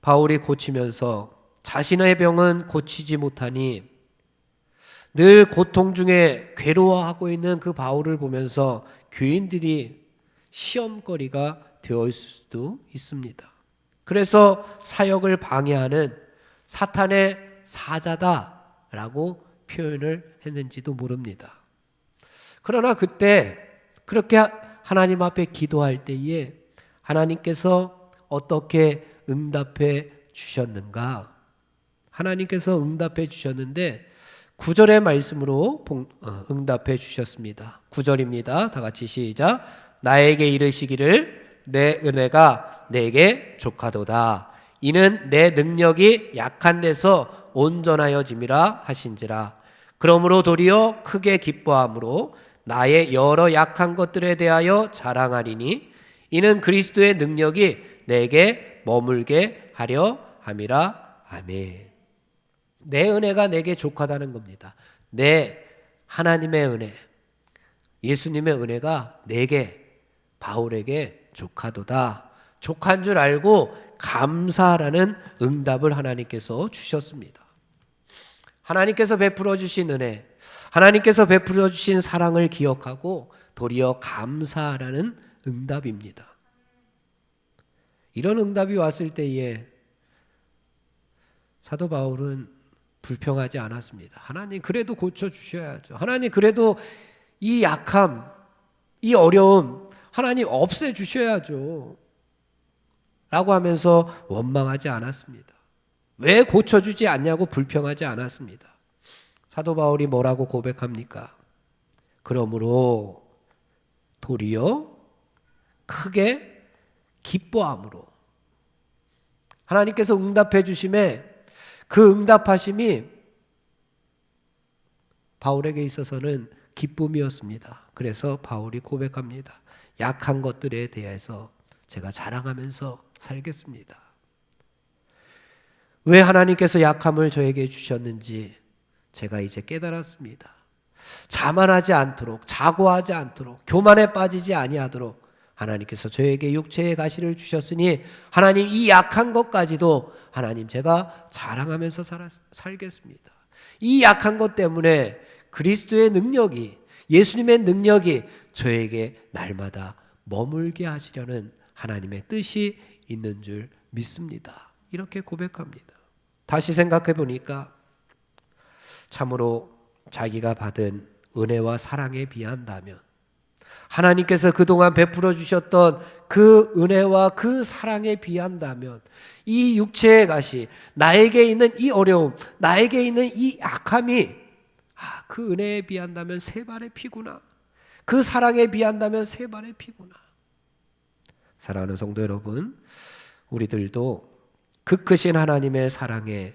바울이 고치면서 자신의 병은 고치지 못하니 늘 고통 중에 괴로워하고 있는 그 바울을 보면서 교인들이 시험거리가 되어 있을 수도 있습니다. 그래서 사역을 방해하는 사탄의 사자다라고 표현을 했는지도 모릅니다. 그러나 그때 그렇게 하나님 앞에 기도할 때에 하나님께서 어떻게 응답해 주셨는가? 하나님께서 응답해 주셨는데 9절의 말씀으로 응답해 주셨습니다. 9절입니다. 다 같이 시작. 나에게 이르시기를 내 은혜가 내게 족하도다. 이는 내 능력이 약한 데서 온전하여짐이라 하신지라. 그러므로 도리어 크게 기뻐함으로 나의 여러 약한 것들에 대하여 자랑하리니 이는 그리스도의 능력이 내게 머물게 하려 함이라. 아멘. 내 은혜가 내게 족하다는 겁니다. 내 하나님의 은혜, 예수님의 은혜가 내게, 바울에게 족하도다. 족한 줄 알고 감사하라는 응답을 하나님께서 주셨습니다. 하나님께서 베풀어 주신 은혜, 하나님께서 베풀어 주신 사랑을 기억하고 도리어 감사하라는 응답입니다. 이런 응답이 왔을 때에 사도 바울은 불평하지 않았습니다. 하나님 그래도 고쳐주셔야죠. 하나님 그래도 이 약함, 이 어려움 하나님 없애주셔야죠. 라고 하면서 원망하지 않았습니다. 왜 고쳐주지 않냐고 불평하지 않았습니다. 사도 바울이 뭐라고 고백합니까? 그러므로 도리어 크게 기뻐함으로 하나님께서 응답해 주심에 그 응답하심이 바울에게 있어서는 기쁨이었습니다. 그래서 바울이 고백합니다. 약한 것들에 대해서 제가 자랑하면서 살겠습니다. 왜 하나님께서 약함을 저에게 주셨는지 제가 이제 깨달았습니다. 자만하지 않도록, 자고하지 않도록, 교만에 빠지지 아니하도록 하나님께서 저에게 육체의 가시를 주셨으니 하나님 이 약한 것까지도 하나님 제가 자랑하면서 살겠습니다. 이 약한 것 때문에 그리스도의 능력이, 예수님의 능력이 저에게 날마다 머물게 하시려는 하나님의 뜻이 있는 줄 믿습니다. 이렇게 고백합니다. 다시 생각해 보니까 참으로 자기가 받은 은혜와 사랑에 비한다면 하나님께서 그동안 베풀어 주셨던 그 은혜와 그 사랑에 비한다면 이 육체의 가시, 나에게 있는 이 어려움, 나에게 있는 이 약함이 그 은혜에 비한다면 세 발의 피구나. 그 사랑에 비한다면 세 발의 피구나. 사랑하는 성도 여러분, 우리들도 그 크신 하나님의 사랑에,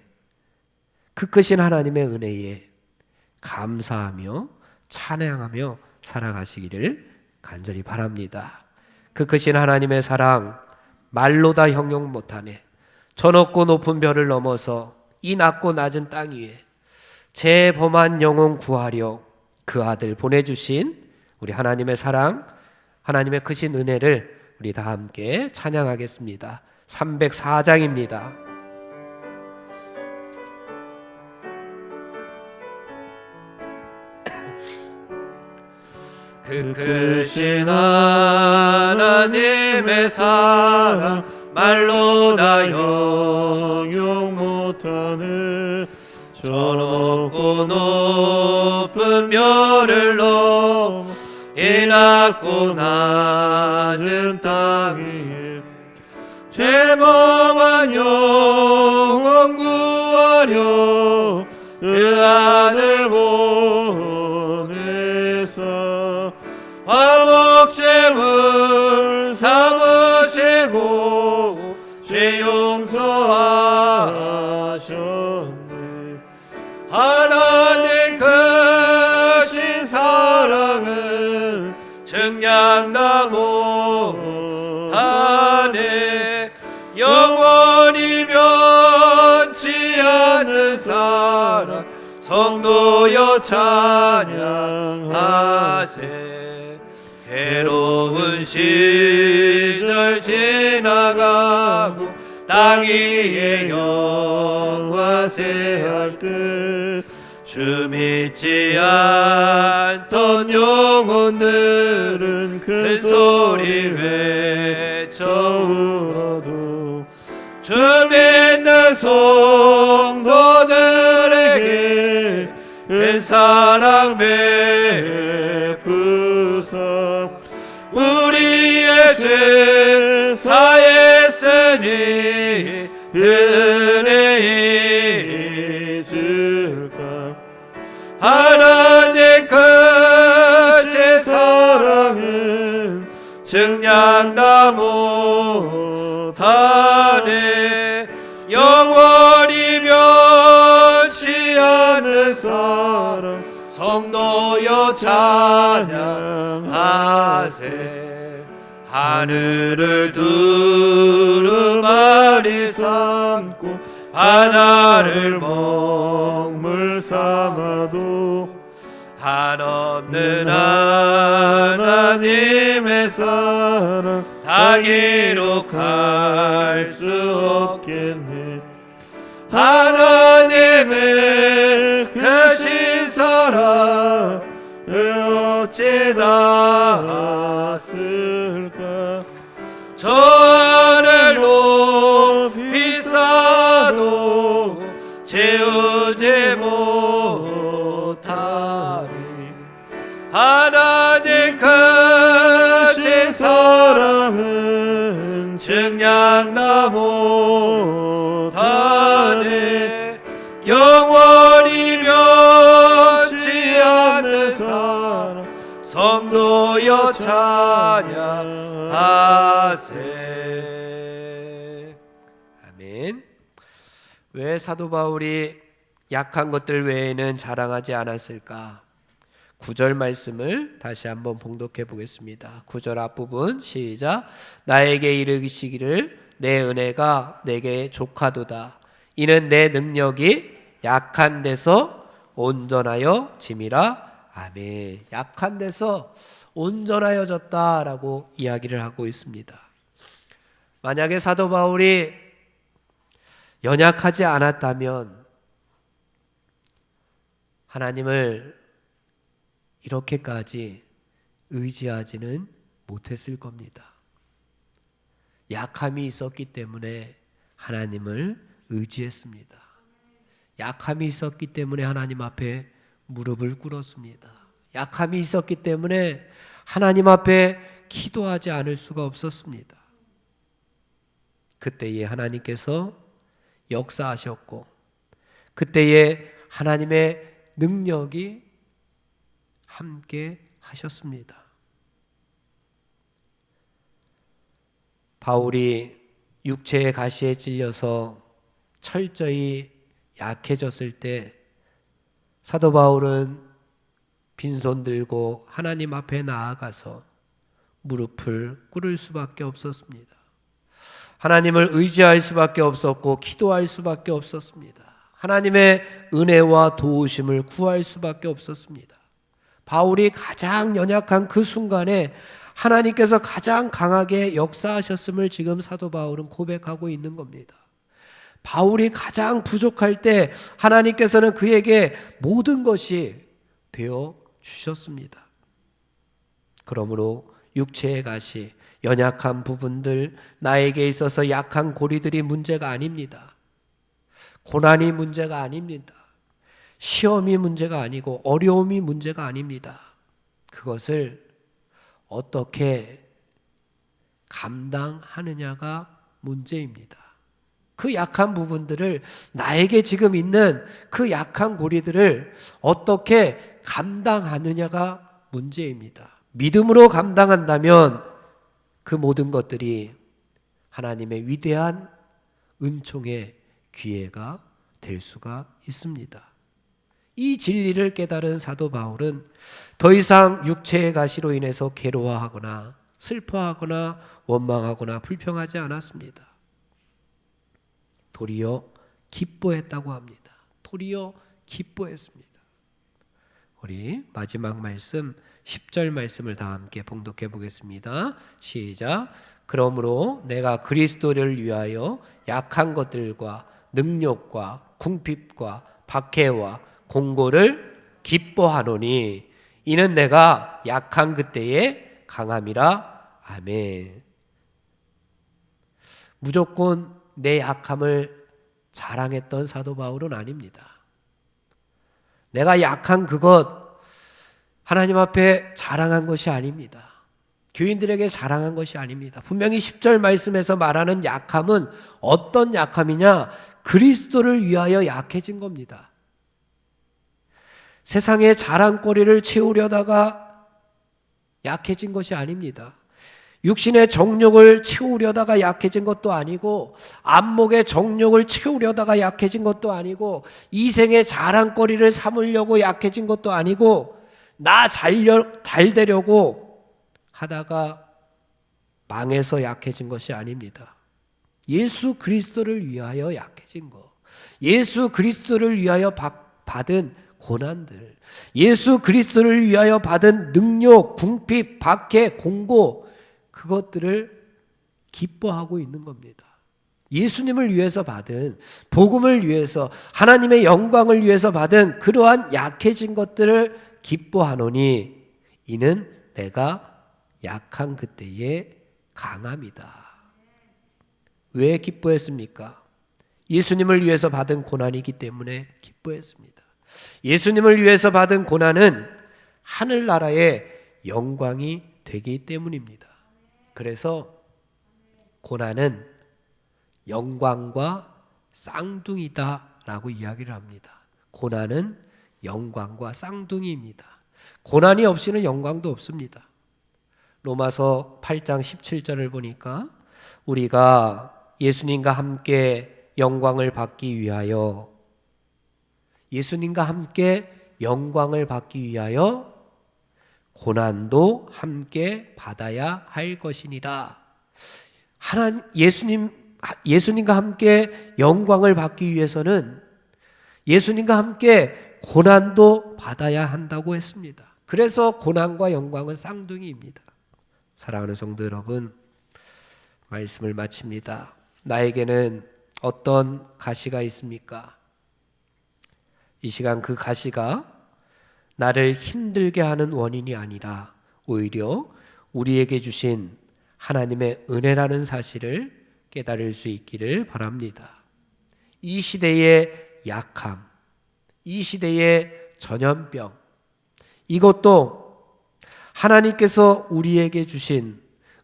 그 크신 하나님의 은혜에 감사하며 찬양하며 살아가시기를 간절히 바랍니다. 그 크신 하나님의 사랑 말로 다 형용 못하네. 저 높고 높은 별을 넘어서 이 낮고 낮은 땅 위에 제 범한 영혼 구하려 그 아들 보내주신 우리 하나님의 사랑, 하나님의 크신 은혜를 우리 다 함께 찬양하겠습니다. 304장입니다. 그 크신 하나님의 사랑 말로 다 영영 못하네. 저 높고 높은 별을 넘어 이 낮고 낮은 땅에 죄범한 영혼 구하려 그 아들 보내사 화목제물 삼으시고 죄 용서하셨네. 하나님 크신 사랑은 증량다 못하네. 영원히 변치 않는 사랑 성도여 찬양하세. 괴로운 시절 지나가고 땅 위에 영화세할 때 주 믿지 않던 영혼들은 큰 소리 외쳐 울어도 주 믿는 성도들에게 큰 사랑 베푸사 우리의 죄 사했으니 은혜 잊을까. 하나님 크신 사랑은 증량다 못하네. 영원히 변치 않는 사랑 성도여 찬양하세. 하늘을 두루마리 삼고 바다를 먹물 삼아도 한없는 하나님의 사랑 다 기록할 수 없겠네. 하나님의 크신 사랑을 어찌 다 쓸까. 저를 높이 쌓아도 채우지 못하리. 하나님 크신 사랑은 증량다 못하네. 영원히 변치 않는 사랑 성도여 찬양하세. 아멘. 왜 사도 바울이 약한 것들 외에는 자랑하지 않았을까? 9절 말씀을 다시 한번 봉독해 보겠습니다. 9절 앞부분 시작. 나에게 이르시기를 내 은혜가 내게 족하도다. 이는 내 능력이 약한 데서 온전하여 짐이라. 아멘. 약한 데서 온전하여졌다라고 이야기를 하고 있습니다. 만약에 사도 바울이 연약하지 않았다면 하나님을 이렇게까지 의지하지는 못했을 겁니다. 약함이 있었기 때문에 하나님을 의지했습니다. 약함이 있었기 때문에 하나님 앞에 무릎을 꿇었습니다. 약함이 있었기 때문에 하나님 앞에 기도하지 않을 수가 없었습니다. 그때에 하나님께서 역사하셨고 그때에 하나님의 능력이 함께 하셨습니다. 바울이 육체의 가시에 찔려서 철저히 약해졌을 때 사도 바울은 빈손 들고 하나님 앞에 나아가서 무릎을 꿇을 수밖에 없었습니다. 하나님을 의지할 수밖에 없었고 기도할 수밖에 없었습니다. 하나님의 은혜와 도우심을 구할 수밖에 없었습니다. 바울이 가장 연약한 그 순간에 하나님께서 가장 강하게 역사하셨음을 지금 사도 바울은 고백하고 있는 겁니다. 바울이 가장 부족할 때 하나님께서는 그에게 모든 것이 되어 주셨습니다. 그러므로 육체의 가시, 연약한 부분들, 나에게 있어서 약한 고리들이 문제가 아닙니다. 고난이 문제가 아닙니다. 시험이 문제가 아니고 어려움이 문제가 아닙니다. 그것을 어떻게 감당하느냐가 문제입니다. 그 약한 부분들을, 나에게 지금 있는 그 약한 고리들을 어떻게 감당하느냐가 문제입니다. 믿음으로 감당한다면 그 모든 것들이 하나님의 위대한 은총의 기회가 될 수가 있습니다. 이 진리를 깨달은 사도 바울은 더 이상 육체의 가시로 인해서 괴로워하거나 슬퍼하거나 원망하거나 불평하지 않았습니다. 도리어 기뻐했다고 합니다. 도리어 기뻐했습니다. 우리 마지막 말씀 10절 말씀을 다 함께 봉독해 보겠습니다. 시작. 그러므로 내가 그리스도를 위하여 약한 것들과 능욕과 궁핍과 박해와 공고를 기뻐하노니 이는 내가 약한 그때의 강함이라. 아멘. 무조건 내 약함을 자랑했던 사도 바울은 아닙니다. 내가 약한 그것 하나님 앞에 자랑한 것이 아닙니다. 교인들에게 자랑한 것이 아닙니다. 분명히 10절 말씀에서 말하는 약함은 어떤 약함이냐? 그리스도를 위하여 약해진 겁니다. 세상의 자랑거리를 채우려다가 약해진 것이 아닙니다. 육신의 정욕을 채우려다가 약해진 것도 아니고, 안목의 정욕을 채우려다가 약해진 것도 아니고, 이생의 자랑거리를 삼으려고 약해진 것도 아니고, 나 잘 되려고 하다가 망해서 약해진 것이 아닙니다. 예수 그리스도를 위하여 약해진 것, 예수 그리스도를 위하여 받은 고난들, 예수 그리스도를 위하여 받은 능욕, 궁핍, 박해, 공고, 그것들을 기뻐하고 있는 겁니다. 예수님을 위해서 받은, 복음을 위해서, 하나님의 영광을 위해서 받은 그러한 약해진 것들을 기뻐하노니 이는 내가 약한 그때의 강함이다. 왜 기뻐했습니까? 예수님을 위해서 받은 고난이기 때문에 기뻐했습니다. 예수님을 위해서 받은 고난은 하늘나라의 영광이 되기 때문입니다. 그래서 고난은 영광과 쌍둥이다라고 이야기를 합니다. 고난은 영광과 쌍둥이입니다. 고난이 없이는 영광도 없습니다. 로마서 8장 17절을 보니까 우리가 예수님과 함께 영광을 받기 위하여, 예수님과 함께 영광을 받기 위하여 고난도 함께 받아야 할 것이니라. 예수님과 함께 영광을 받기 위해서는 예수님과 함께 고난도 받아야 한다고 했습니다. 그래서 고난과 영광은 쌍둥이입니다. 사랑하는 성도 여러분, 말씀을 마칩니다. 나에게는 어떤 가시가 있습니까? 이 시간 그 가시가 나를 힘들게 하는 원인이 아니라 오히려 우리에게 주신 하나님의 은혜라는 사실을 깨달을 수 있기를 바랍니다. 이 시대의 약함, 이 시대의 전염병, 이것도 하나님께서 우리에게 주신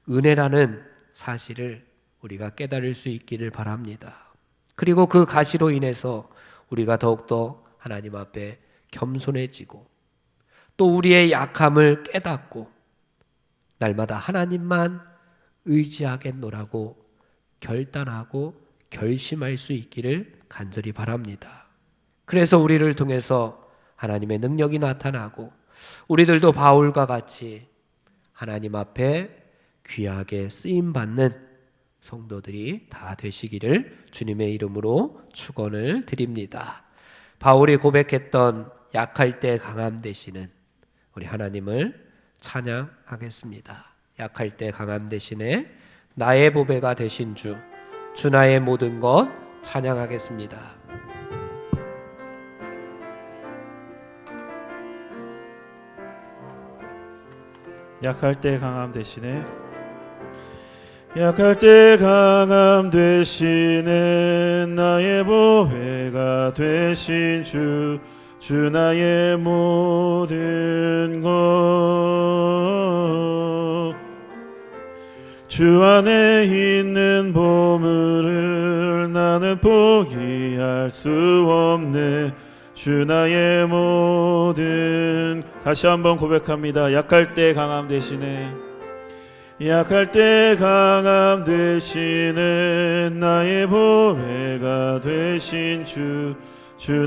은혜라는 사실을 우리가 깨달을 수 있기를 바랍니다. 그리고 그 가시로 인해서 우리가 더욱더 하나님 앞에 겸손해지고 또 우리의 약함을 깨닫고 날마다 하나님만 의지하겠노라고 결단하고 결심할 수 있기를 간절히 바랍니다. 그래서 우리를 통해서 하나님의 능력이 나타나고 우리들도 바울과 같이 하나님 앞에 귀하게 쓰임받는 성도들이 다 되시기를 주님의 이름으로 축원을 드립니다. 바울이 고백했던 약할 때 강함 되시는 우리 하나님을 찬양하겠습니다. 약할 때 강함 되시네 나의 보배가 되신 주 나의 모든 것 찬양하겠습니다. 약할 때 강함 대신에 약할 때 강함 되시는 나의 보배가 되신 주 나의 모든 것 주 안에 있는 보물을 나는 포기할 수 없네 주 나의 모든 다시 한번 고백합니다. 약할 때 강함 되시네 약할 때 강함 되시는 나의 보배가 되신 주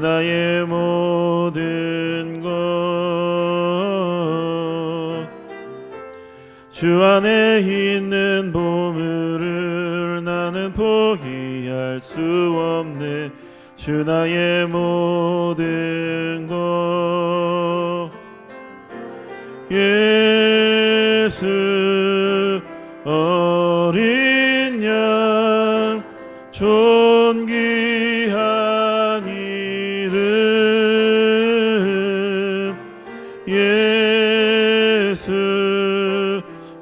나의 모든 것 주 안에 있는 보물을 나는 포기할 수 없네 주 나의 모든 것 예수 어린 양 존귀한 이름 예수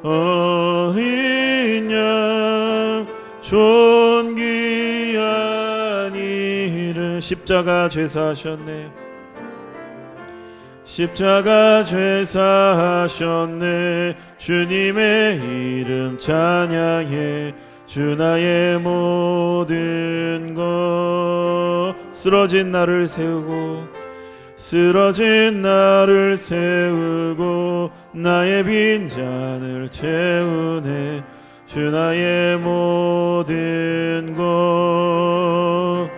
어린 양 존귀한 이름 십자가 죄사하셨네 십자가 죄사하셨네 주님의 이름 찬양해 주 나의 모든 것 쓰러진 나를 세우고 나의 빈잔을 채우네 주 나의 모든 것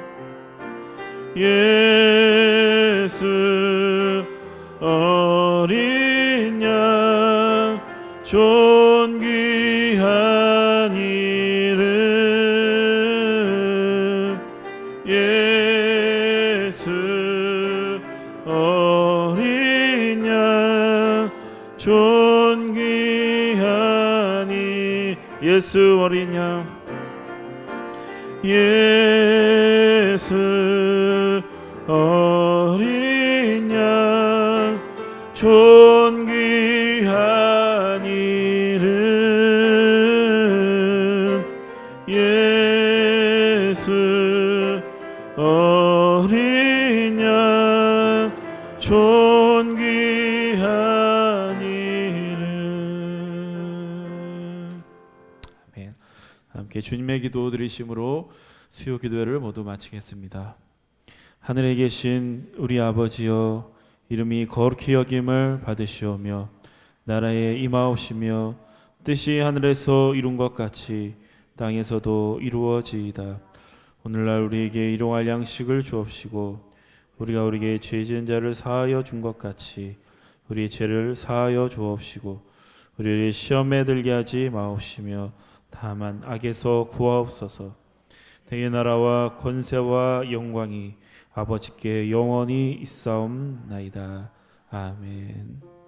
예수 어린 양 존귀한 이름 예수 어린 양 존귀한 예수 어린 양 예수 어린 양 존귀한 이름 예수 어린 양 존귀한 이름 아멘. 함께 주님의 기도 드리심으로 수요 기도회를 모두 마치겠습니다. 하늘에 계신 우리 아버지여 이름이 거룩히 여김을 받으시오며 나라에 임하옵시며 뜻이 하늘에서 이룬 것 같이 땅에서도 이루어지이다. 오늘날 우리에게 일용할 양식을 주옵시고 우리가 우리에게 죄 지은 자를 사하여 준 것 같이 우리의 죄를 사하여 주옵시고 우리를 시험에 들게 하지 마옵시며 다만 악에서 구하옵소서. 대의 나라와 권세와 영광이 아버지께 영원히 있사옵나이다. 아멘.